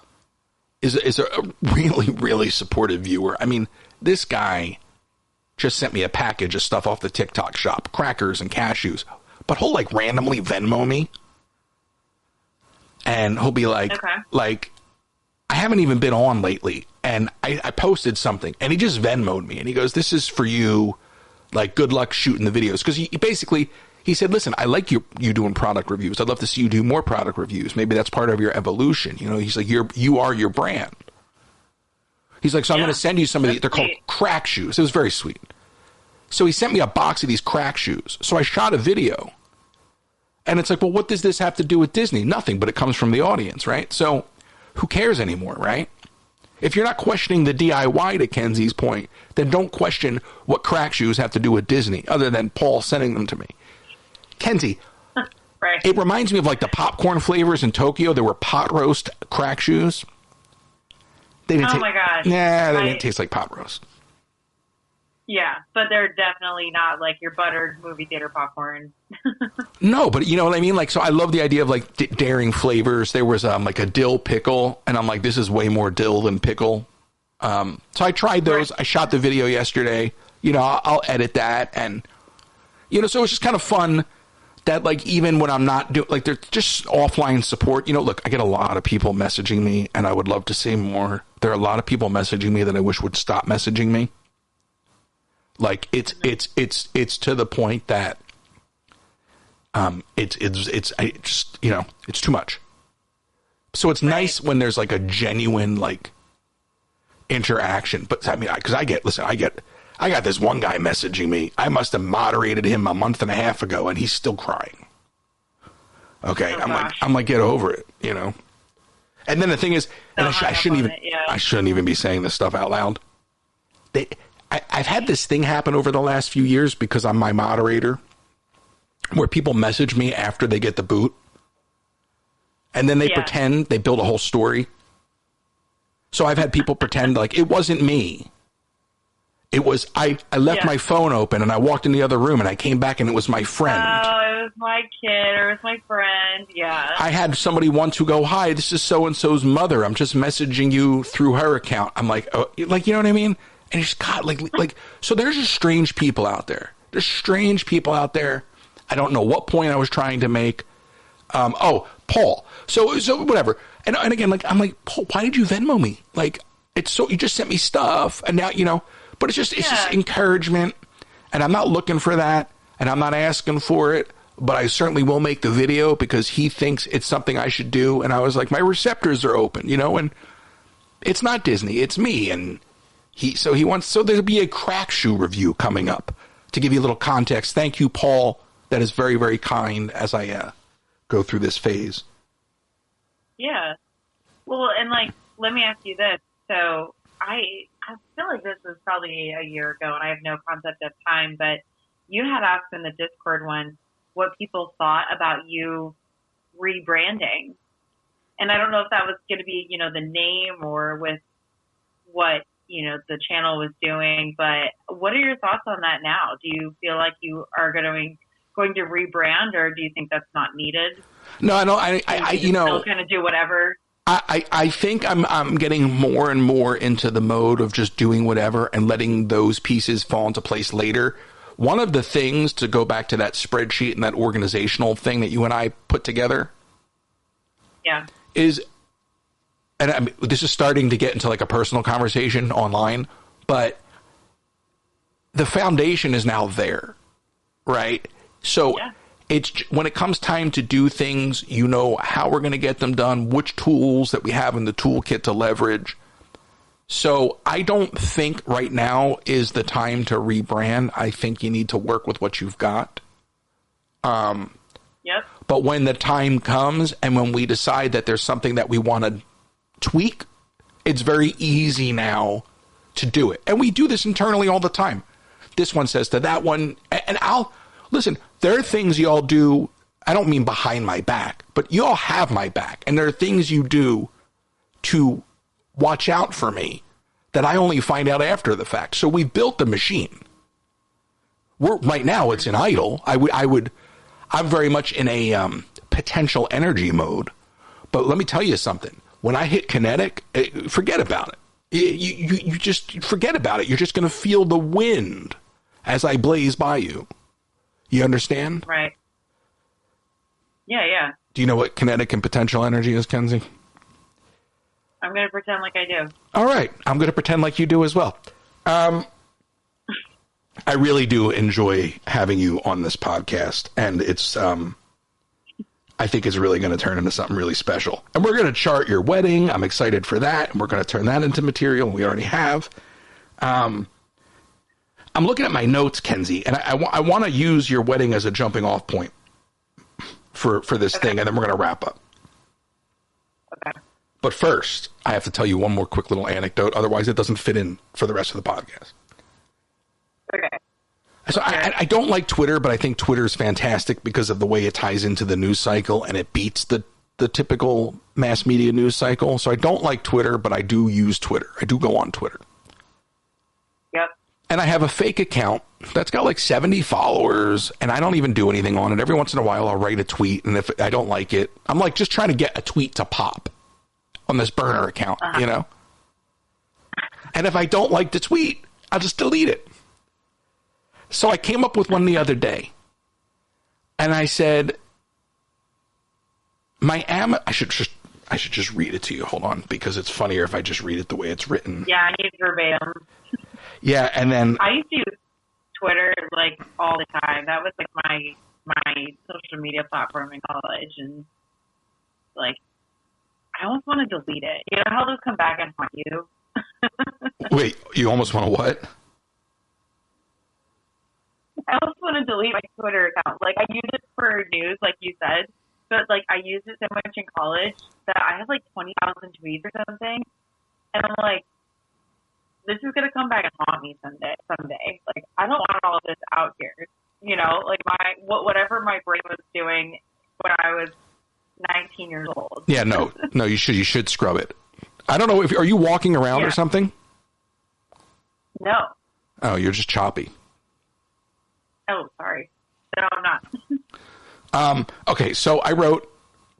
is a really, really supportive viewer. I mean, this guy just sent me a package of stuff off the TikTok shop, crackers and cashews. But he'll like randomly Venmo me, and he'll be like, I haven't even been on lately, and I posted something, and he just Venmo'd me, and he goes, "This is for you, like good luck shooting the videos," because he said, "Listen, I like you doing product reviews. I'd love to see you do more product reviews. Maybe that's part of your evolution." You know, he's like, you are your brand. He's like, so I'm going to send you some of these. They're called crack shoes. It was very sweet. So he sent me a box of these crack shoes. So I shot a video. And it's like, well, what does this have to do with Disney? Nothing, but it comes from the audience, right? So who cares anymore, right? If you're not questioning the DIY, to Kensie's point, then don't question what crack shoes have to do with Disney, other than Paul sending them to me. Kensie, right. It reminds me of like the popcorn flavors in Tokyo. There were pot roast crack shoes. They didn't my gosh. Nah, they didn't taste like pot roast. Yeah, but they're definitely not like your buttered movie theater popcorn. No, but you know what I mean? Like, so I love the idea of like daring flavors. There was like a dill pickle, and I'm like, this is way more dill than pickle. So I tried those. Right. I shot the video yesterday. You know, I'll edit that, and you know, so it's just kind of fun that like even when I'm not doing, like, they're just offline support. You know, look, I get a lot of people messaging me, and I would love to say more. There are a lot of people messaging me that I wish would stop messaging me. Like it's to the point that it's you know, it's too much. So it's nice when there's like a genuine like interaction. But I mean, because I got this one guy messaging me. I must have moderated him a month and a half ago, and he's still crying. Okay, I'm like, get over it, you know. And then the thing is, and I shouldn't even be saying this stuff out loud. I've had this thing happen over the last few years because I'm my moderator, where people message me after they get the boot, and then they pretend they build a whole story. So I've had people pretend like it wasn't me. It was I left my phone open and I walked in the other room and I came back and it was my friend. Oh, it was my kid or it was my friend. Yeah. I had somebody once who go, "Hi, this is so-and-so's mother. I'm just messaging you through her account." I'm like, oh, like, you know what I mean? And it's got like, so there's just strange people out there. There's strange people out there. I don't know what point I was trying to make. Paul. So whatever. And again, like, I'm like, Paul, why did you Venmo me? Like, it's so, you just sent me stuff and now, you know, but it's just encouragement, and I'm not looking for that, and I'm not asking for it, but I certainly will make the video because he thinks it's something I should do. And I was like, my receptors are open, you know, and it's not Disney, it's me. And so there'll be a crack shoe review coming up to give you a little context. Thank you, Paul. That is very, very kind as I go through this phase. Yeah. Well, and like, let me ask you this. So I feel like this was probably a year ago, and I have no concept of time, but you had asked in the Discord one what people thought about you rebranding. And I don't know if that was going to be, you know, the name or with what, you know, the channel was doing, but what are your thoughts on that now? Do you feel like you are going to rebrand, or do you think that's not needed? No, I know. I you know, still kind of do whatever. I think I'm getting more and more into the mode of just doing whatever and letting those pieces fall into place later. One of the things, to go back to that spreadsheet and that organizational thing that you and I put together, is, and this is starting to get into like a personal conversation online, but the foundation is now there, right? So it's, when it comes time to do things, you know how we're going to get them done, which tools that we have in the toolkit to leverage. So I don't think right now is the time to rebrand. I think you need to work with what you've got. But when the time comes and when we decide that there's something that we want to tweak, it's very easy now to do it. And we do this internally all the time. This one says to that one, and listen, there are things y'all do I don't mean behind my back, but you all have my back. And there are things you do to watch out for me that I only find out after the fact. So we've built the machine. Right now it's in idle. I'm very much in a potential energy mode. But let me tell you something. When I hit kinetic, forget about it. You just forget about it. You're just going to feel the wind as I blaze by you. You understand? Right. Yeah. Do you know what kinetic and potential energy is, Kensie? I'm going to pretend like I do. All right. I'm going to pretend like you do as well. I really do enjoy having you on this podcast, and it's I think it's really going to turn into something really special. And we're going to chart your wedding. I'm excited for that, and we're going to turn that into material. We already have. I'm looking at my notes, Kensie, and I want to use your wedding as a jumping off point for this thing, and then we're going to wrap up. Okay. But first, I have to tell you one more quick little anecdote. Otherwise, it doesn't fit in for the rest of the podcast. Okay. So I don't like Twitter, but I think Twitter is fantastic because of the way it ties into the news cycle, and it beats the typical mass media news cycle. So I don't like Twitter, but I do use Twitter. I do go on Twitter. Yep. And I have a fake account that's got like 70 followers, and I don't even do anything on it. Every once in a while, I'll write a tweet, and if I don't like it, I'm like just trying to get a tweet to pop on this burner account, you know? And if I don't like the tweet, I'll just delete it. So I came up with one the other day, and I said, I should just read it to you. Hold on, because it's funnier if I just read it the way it's written. Yeah, I need verbatim. Yeah, and then I used to use Twitter like all the time. That was like my social media platform in college, and like I almost want to delete it. You know how those come back and haunt you? Wait, you almost want to what? I almost want to delete my Twitter account. Like, I use it for news, like you said, but, like, I used it so much in college that I have, like, 20,000 tweets or something, and I'm like, this is going to come back and haunt me someday. Like, I don't want all of this out here. You know, like, whatever my brain was doing when I was 19 years old. Yeah, no, you should scrub it. I don't know, are you walking around or something? No. Oh, you're just choppy. Oh, sorry. No, I'm not. Okay, so I wrote,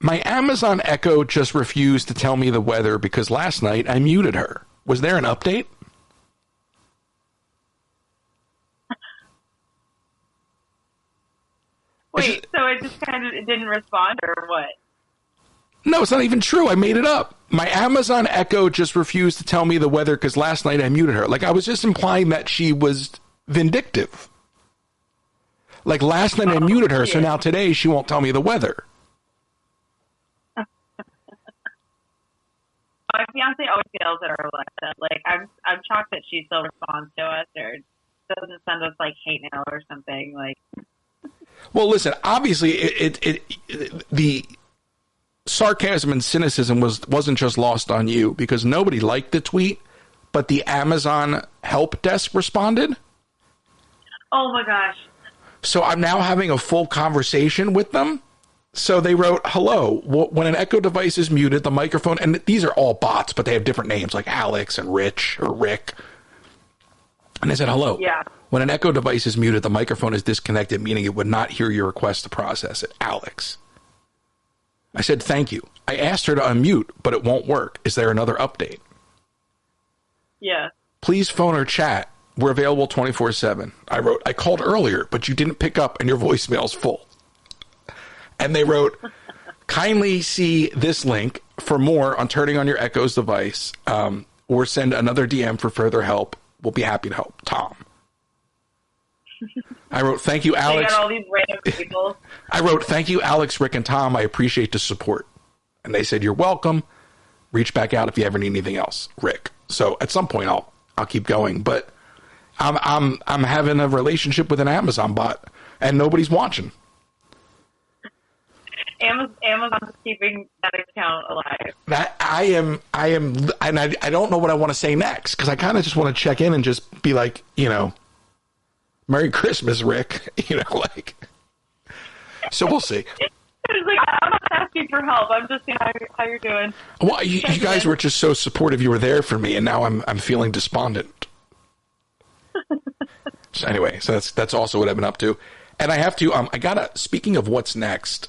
my Amazon Echo just refused to tell me the weather because last night I muted her. Was there an update? Wait, so it just kind of didn't respond, or what? No, it's not even true. I made it up. My Amazon Echo just refused to tell me the weather because last night I muted her. Like, I was just implying that she was vindictive. Like, last night I muted her, so now today she won't tell me the weather. My fiance always yells at her like that. Like, I'm shocked that she still responds to us or doesn't send us, like, hate mail or something. Like, well, listen, obviously, the sarcasm and cynicism wasn't just lost on you because nobody liked the tweet, but the Amazon help desk responded. Oh, my gosh. So I'm now having a full conversation with them. So they wrote, hello, when an Echo device is muted, the microphone, and these are all bots, but they have different names like Alex and Rich or Rick. And they said, hello. Yeah. When an Echo device is muted, the microphone is disconnected, meaning it would not hear your request to process it. Alex. I said, thank you. I asked her to unmute, but it won't work. Is there another update? Yeah. Please phone or chat. We're available 24/7. I wrote, I called earlier, but you didn't pick up and your voicemail's full. And they wrote, kindly see this link for more on turning on your Echo's device, or send another DM for further help. We'll be happy to help. Tom. I wrote, thank you, Alex. They got all these random people. I wrote, thank you, Alex, Rick, and Tom. I appreciate the support. And they said, you're welcome. Reach back out if you ever need anything else, Rick. So at some point I'll keep going, but I'm having a relationship with an Amazon bot and nobody's watching. Amazon's keeping that account alive. That I am, and I don't know what I want to say next because I kind of just want to check in and just be like, Merry Christmas, Rick. Like, So we'll see. It's like, I'm not asking for help. I'm just saying how you're doing. Well, you guys were just so supportive. You were there for me, and now I'm feeling despondent. So anyway, so that's also what I've been up to. And I have to, speaking of what's next,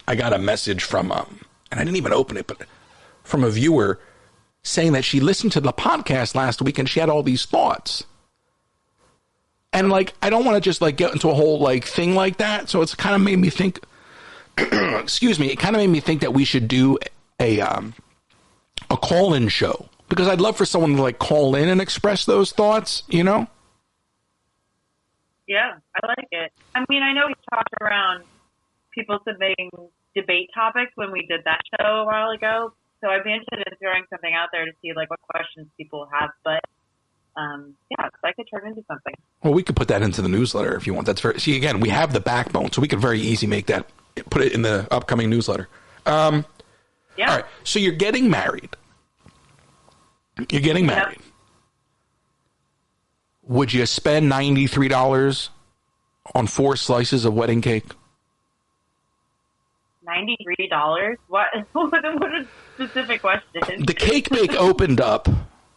I got a message from, and I didn't even open it, but from a viewer saying that she listened to the podcast last week and she had all these thoughts. And like, I don't want to just like get into a whole like thing like that. So it's kind of made me think, excuse me, it kind of made me think that we should do a call-in show, because I'd love for someone to like call in and express those thoughts, you know? Yeah, I like it. I mean, I know we talked around people submitting debate topics when we did that show a while ago. So I'd be interested in throwing something out there to see like what questions people have. But yeah, so I could turn into something. Well, we could put that into the newsletter if you want. That's very, see, again, we have the backbone, so we could very easy make that, put it in the upcoming newsletter. Yeah. All right. So you're getting married. You're getting married. Yep. Would you spend $93 on 4 slices of wedding cake? $93? What a specific question. The cake bake opened up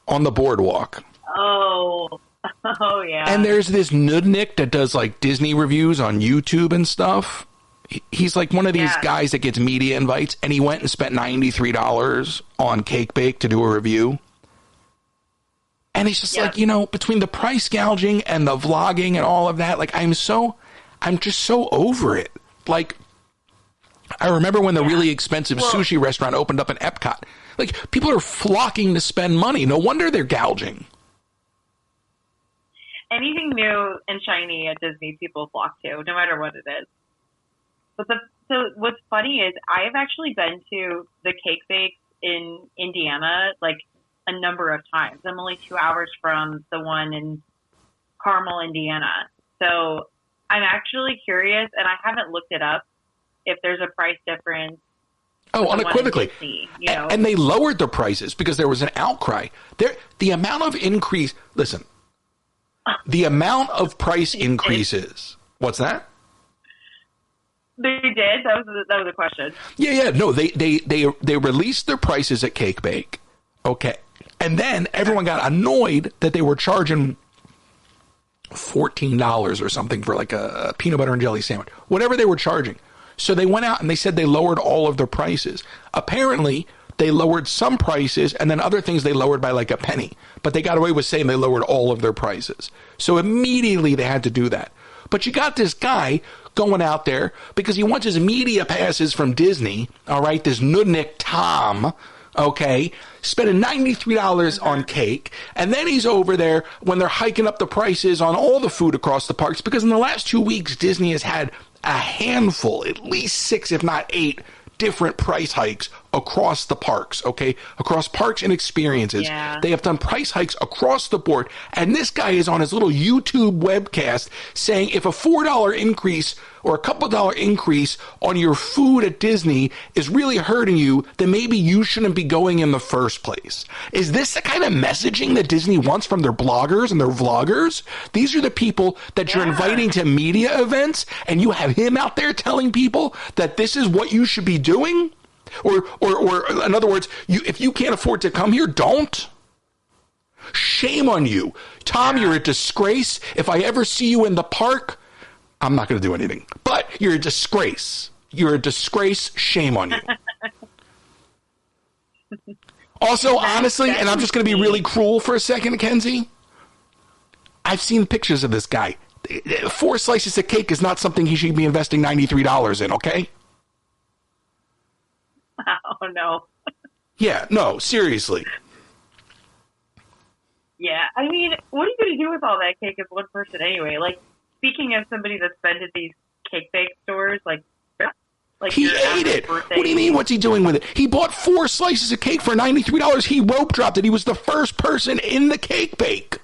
on the boardwalk. Oh, yeah. And there's this nudnik that does like Disney reviews on YouTube and stuff. He's like one of these guys that gets media invites, and he went and spent $93 on cake bake to do a review. And he's just like, you know, between the price gouging and the vlogging and all of that, like I'm just so over it. Like, I remember when the really expensive sushi restaurant opened up in Epcot. Like, people are flocking to spend money. No wonder they're gouging. Anything new and shiny at Disney, people flock to, no matter what it is. But so what's funny is I've actually been to the cake bakes in Indiana, like, a number of times. I'm only 2 hours from the one in Carmel, Indiana. So I'm actually curious, and I haven't looked it up, if there's a price difference. Oh, unequivocally. Disney, you know? And they lowered the prices because there was an outcry. The amount of increase, listen, the amount of price increases. What's that? They did? That was a question. Yeah. No, they released their prices at Cake Bake. Okay. And then everyone got annoyed that they were charging $14 or something for like a peanut butter and jelly sandwich, whatever they were charging. So they went out and they said they lowered all of their prices. Apparently, they lowered some prices, and then other things they lowered by like a penny. But they got away with saying they lowered all of their prices. So immediately they had to do that. But you got this guy going out there because he wants his media passes from Disney, all right, this nudnik Tom, okay, spending $93 on cake, and then he's over there when they're hiking up the prices on all the food across the parks, because in the last 2 weeks, Disney has had a handful, at least 6, if not 8, different price hikes across the parks, okay? Across parks and experiences. Yeah. They have done price hikes across the board, and this guy is on his little YouTube webcast saying if a $4 increase or a couple dollar increase on your food at Disney is really hurting you, then maybe you shouldn't be going in the first place. Is this the kind of messaging that Disney wants from their bloggers and their vloggers? These are the people that you're inviting to media events, and you have him out there telling people that this is what you should be doing? Or in other words, if you can't afford to come here, don't. Shame on you. Tom, you're a disgrace. If I ever see you in the park, I'm not going to do anything. But you're a disgrace. You're a disgrace. Shame on you. Also, honestly, and I'm just going to be really cruel for a second, Kensie, I've seen pictures of this guy. 4 slices of cake is not something he should be investing $93 in, okay? Oh, no. Yeah, no, seriously. Yeah, I mean, what are you going to do with all that cake as one person anyway? Like, speaking of somebody that's been to these cake bake stores, like he ate it. What do you mean? What's he doing with it? He bought 4 slices of cake for $93. He rope dropped it. He was the first person in the cake bake.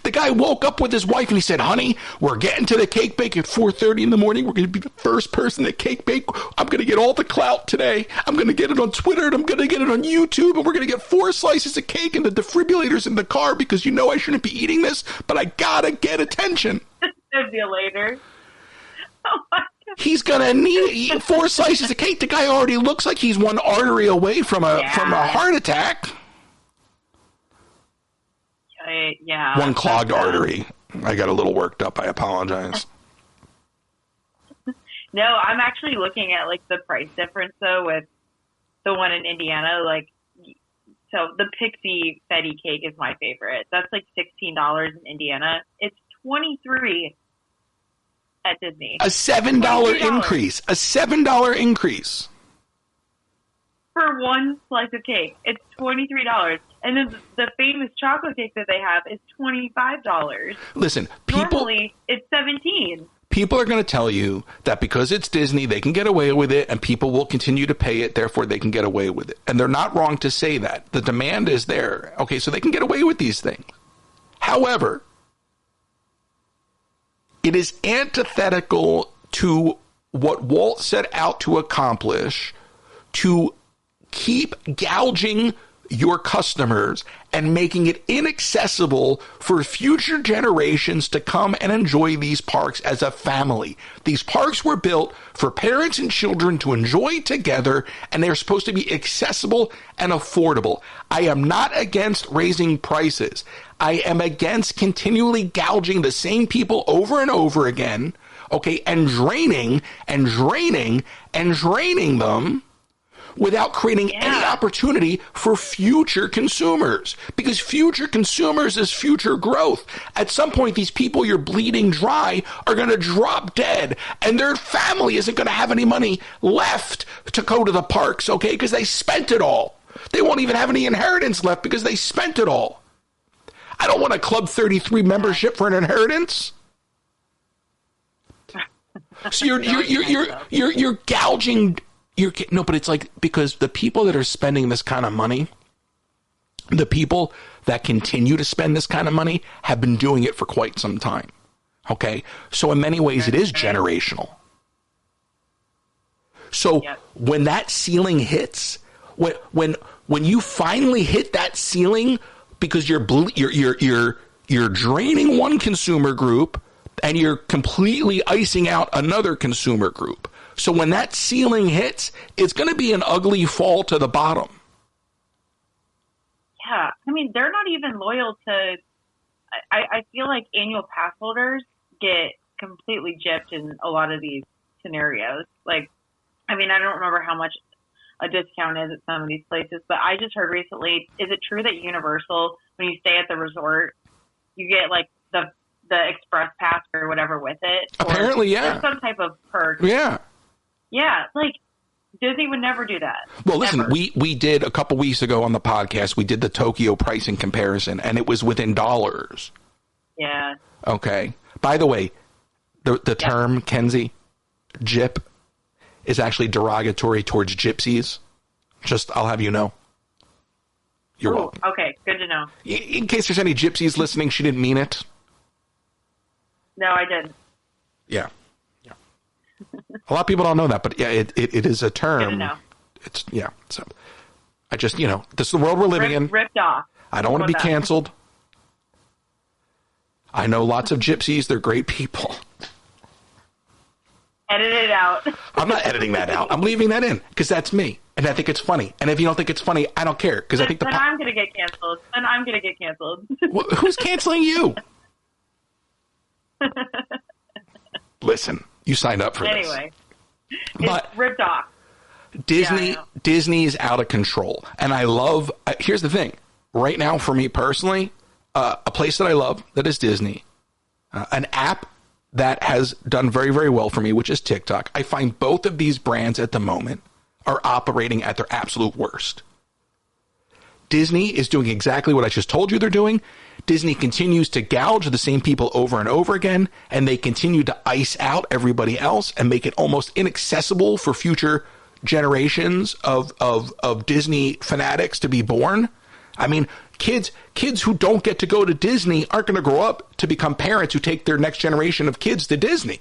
The guy woke up with his wife and he said, honey, we're getting to the cake bake at 4:30 in the morning. We're going to be the first person at cake bake. I'm going to get all the clout today. I'm going to get it on Twitter and I'm going to get it on YouTube. And we're going to get 4 slices of cake and the defibrillators in the car because you know I shouldn't be eating this, but I got to get attention. Defibrillator. Oh my God. He's gonna need 4 slices of cake. The guy already looks like he's one artery away from a heart attack. Yeah. One clogged artery. I got a little worked up. I apologize. No, I'm actually looking at like the price difference though with the one in Indiana. Like, so the Pixie Fetty cake is my favorite. That's like $16 in Indiana. It's $23 at Disney. A $7 increase. A $7 increase. For one slice of cake. It's $23. And then the famous chocolate cake that they have is $25. Listen, normally it's $17. People are going to tell you that because it's Disney, they can get away with it, and people will continue to pay it, therefore they can get away with it. And they're not wrong to say that. The demand is there. Okay, so they can get away with these things. However, it is antithetical to what Walt set out to accomplish, to keep gouging your customers and making it inaccessible for future generations to come and enjoy these parks as a family. These parks were built for parents and children to enjoy together, and they're supposed to be accessible and affordable. I am not against raising prices. I am against continually gouging the same people over and over again, okay, and draining them without creating any opportunity for future consumers. Because future consumers is future growth. At some point, these people you're bleeding dry are going to drop dead, and their family isn't going to have any money left to go to the parks, okay, because they spent it all. They won't even have any inheritance left because they spent it all. I don't want a Club 33 membership for an inheritance. So you're gouging. No, but it's like, because the people that are spending this kind of money, the people that continue to spend this kind of money have been doing it for quite some time. Okay? So in many ways, it is generational. So when that ceiling hits, when you finally hit that ceiling, because you're draining one consumer group and you're completely icing out another consumer group. So when that ceiling hits, it's going to be an ugly fall to the bottom. Yeah. I mean, they're not even loyal to, I feel like annual pass holders get completely gypped in a lot of these scenarios. Like, I mean, I don't remember how much a discount is at some of these places, but I just heard recently, is it true that Universal, when you stay at the resort, you get like the express pass or whatever with it? Apparently, yeah. There's some type of perk. Yeah. Yeah, like Disney would never do that. Well, listen, Ever. we did a couple weeks ago on the podcast, we did the Tokyo pricing comparison, and it was within dollars. Yeah. Okay. By the way, the term, Kensie, gyp, is actually derogatory towards gypsies. Just, I'll have you know. You're welcome. Okay, good to know. In case there's any gypsies listening, she didn't mean it. No, I didn't. Yeah. A lot of people don't know that, but yeah, it is a term. Good to know. It's, yeah. So I just, this is the world we're living in. Ripped off. I don't want to be canceled. I know lots of gypsies. They're great people. Edit it out. I'm not editing that out. I'm leaving that in because that's me. And I think it's funny. And if you don't think it's funny, I don't care. Because I think then I'm going to get canceled. Then I'm going to get canceled. Who's canceling you? Listen, you signed up for this. Anyway, it's ripped off. Disney is out of control. And I love, here's the thing. Right now, for me personally, a place that I love that is Disney, an app that has done very, very well for me, which is TikTok. I find both of these brands at the moment are operating at their absolute worst. Disney is doing exactly what I just told you they're doing. Disney continues to gouge the same people over and over again, and they continue to ice out everybody else and make it almost inaccessible for future generations of Disney fanatics to be born. I mean, kids who don't get to go to Disney aren't going to grow up to become parents who take their next generation of kids to Disney.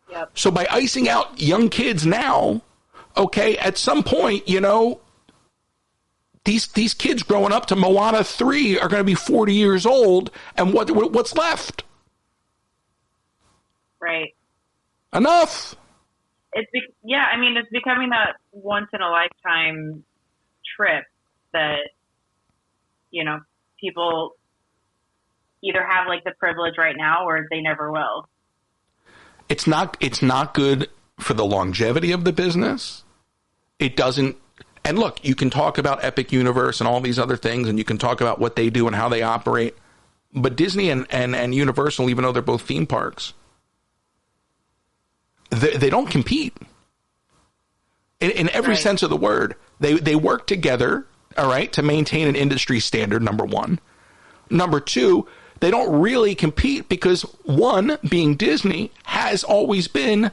Yep. So by icing out young kids now, okay, at some point, these kids growing up to Moana 3 are going to be 40 years old, and what's left? Right. Enough. Yeah, I mean, it's becoming that once in a lifetime trip that, you know, people either have like the privilege right now or they never will. It's not good for the longevity of the business. It doesn't. And look, you can talk about Epic Universe and all these other things, and you can talk about what they do and how they operate. But Disney and Universal, even though they're both theme parks, they don't compete. In every sense of the word, they work together, all right, to maintain an industry standard, number one. Number two, they don't really compete because, one, being Disney, has always been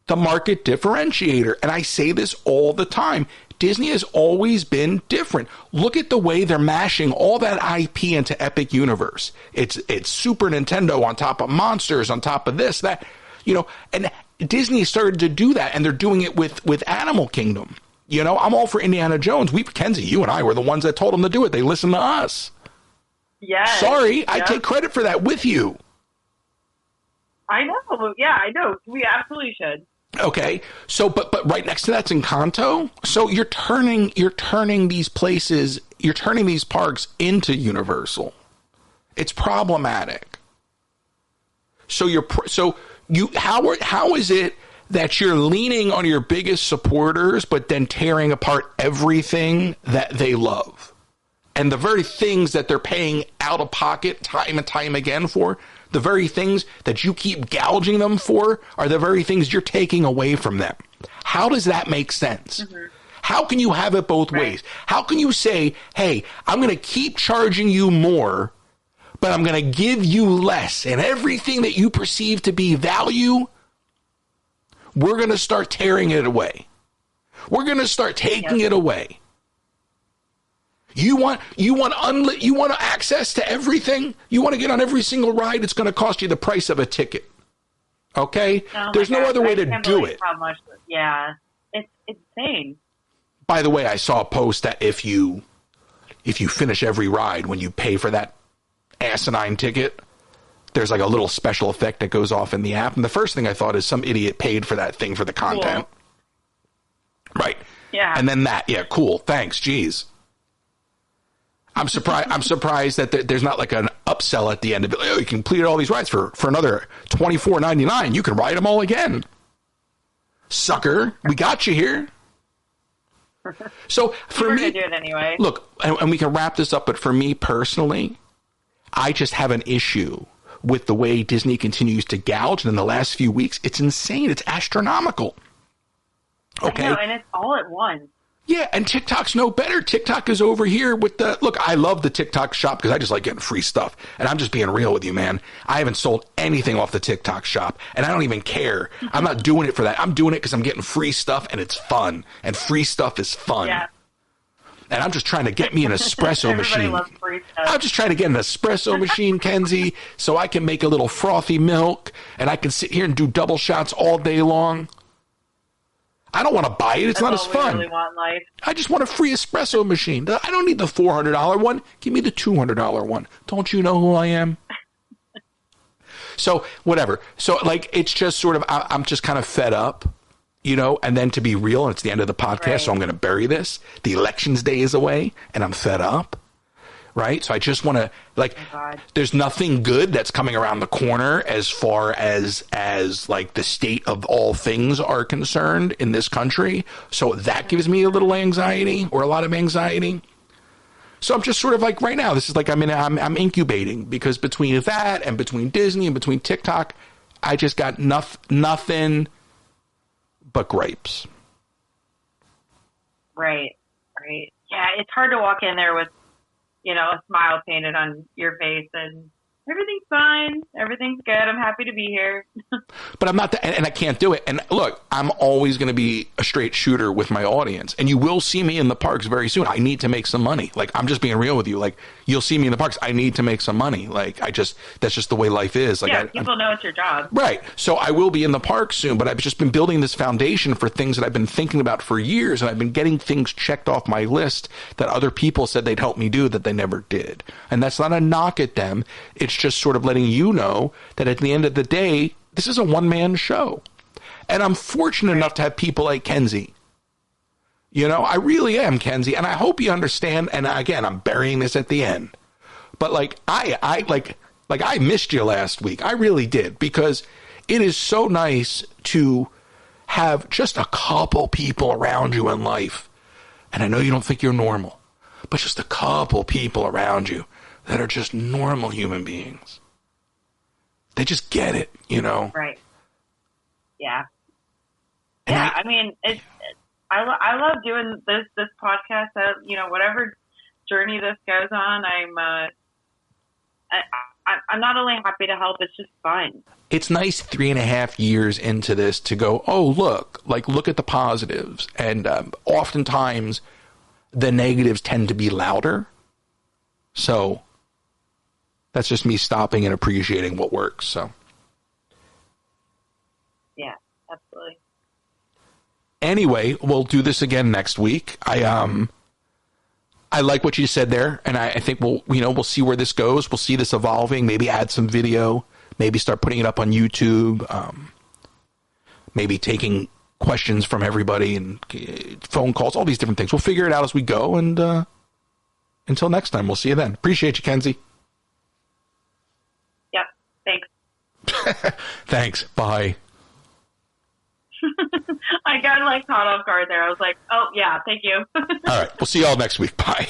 the market differentiator. And I say this all the time. Disney has always been different. Look at the way they're mashing all that IP into Epic Universe. It's Super Nintendo on top of Monsters, on top of this, that, you know, and Disney started to do that, and they're doing it with Animal Kingdom. You know, I'm all for Indiana Jones. Kensie, you and I were the ones that told them to do it. They listened to us. Yes. Sorry, I take credit for that with you. I know. Yeah, I know. We absolutely should. Okay. So, but right next to that's Encanto. So you're turning these places, you're turning these parks into Universal. It's problematic. How is it that you're leaning on your biggest supporters, but then tearing apart everything that they love? And the very things that they're paying out of pocket time and time again for, the very things that you keep gouging them for, are the very things you're taking away from them. How does that make sense? Mm-hmm. How can you have it both ways? How can you say, hey, I'm going to keep charging you more, but I'm going to give you less, and everything that you perceive to be value, we're going to start tearing it away. We're going to start taking it away. You want access to everything? You want to get on every single ride? It's going to cost you the price of a ticket. Okay? There's no other way to do it. How much? Yeah, it's insane. By the way, I saw a post that if you finish every ride, when you pay for that asinine ticket, there's like a little special effect that goes off in the app. And the first thing I thought is some idiot paid for that thing for the content. Cool. Right. Yeah. And then cool. Thanks. Jeez. I'm surprised that there's not like an upsell at the end of it. Oh, you completed all these rides for another $24.99. You can ride them all again. Sucker. We got you here. So for me, do it anyway. Look, and we can wrap this up, but for me personally, I just have an issue with the way Disney continues to gouge. And in the last few weeks, it's insane. It's astronomical. Okay. I know, and it's all at once. Yeah, and TikTok's no better. TikTok is over here with look, I love the TikTok shop because I just like getting free stuff. And I'm just being real with you, man. I haven't sold anything off the TikTok shop, and I don't even care. I'm not doing it for that. I'm doing it because I'm getting free stuff, and it's fun. And free stuff is fun. Yeah. And I'm just trying to get me an espresso machine. Loves free stuff. I'm just trying to get an espresso machine, Kensie, so I can make a little frothy milk, and I can sit here and do double shots all day long. I don't want to buy it. It's not as fun. Really want life. I just want a free espresso machine. I don't need the $400 one. Give me the $200 one. Don't you know who I am? So whatever. So like, it's just sort of, I'm just kind of fed up, you know, and then to be real, and it's the end of the podcast, so I'm going to bury this. The elections day is away, and I'm fed up. Right. So I just want to, like, there's nothing good that's coming around the corner as far as like the state of all things are concerned in this country. So that gives me a little anxiety, or a lot of anxiety. So I'm just sort of like, right now, this is like, I'm incubating, because between that and between Disney and between TikTok, I just got nothing but gripes. Right. Yeah. It's hard to walk in there with, you know, a smile painted on your face and everything's fine. Everything's good. I'm happy to be here. But I'm not, and I can't do it. And look, I'm always going to be a straight shooter with my audience. And you will see me in the parks very soon. I need to make some money. Like, I'm just being real with you. Like, you'll see me in the parks. I need to make some money. Like, that's just the way life is. Like, yeah, people know it's your job. Right. So I will be in the parks soon, but I've just been building this foundation for things that I've been thinking about for years. And I've been getting things checked off my list that other people said they'd help me do that they never did. And that's not a knock at them. It's just sort of letting you know that at the end of the day, This is a one-man show. And I'm fortunate enough to have people like Kensie. You know, I really am, Kensie, and I hope you understand. And again, I'm burying this at the end. But like I missed you last week. I really did, because it is so nice to have just a couple people around you in life. And I know you don't think you're normal, but just a couple people around you that are just normal human beings. They just get it, you know? Right. Yeah. And yeah. I mean, I love doing this podcast. You know, whatever journey this goes on, I'm not only happy to help, it's just fun. It's nice 3.5 years into this to go, oh, look at the positives. And oftentimes the negatives tend to be louder. So that's just me stopping and appreciating what works. So. Yeah, absolutely. Anyway, we'll do this again next week. I like what you said there, and I think we'll see where this goes. We'll see this evolving. Maybe add some video. Maybe start putting it up on YouTube. Maybe taking questions from everybody and phone calls. All these different things. We'll figure it out as we go. And until next time, we'll see you then. Appreciate you, Kensie. Yep. Thanks. Thanks. Bye. I got caught off guard there. I was like, oh, yeah, thank you. All right. We'll see you all next week. Bye.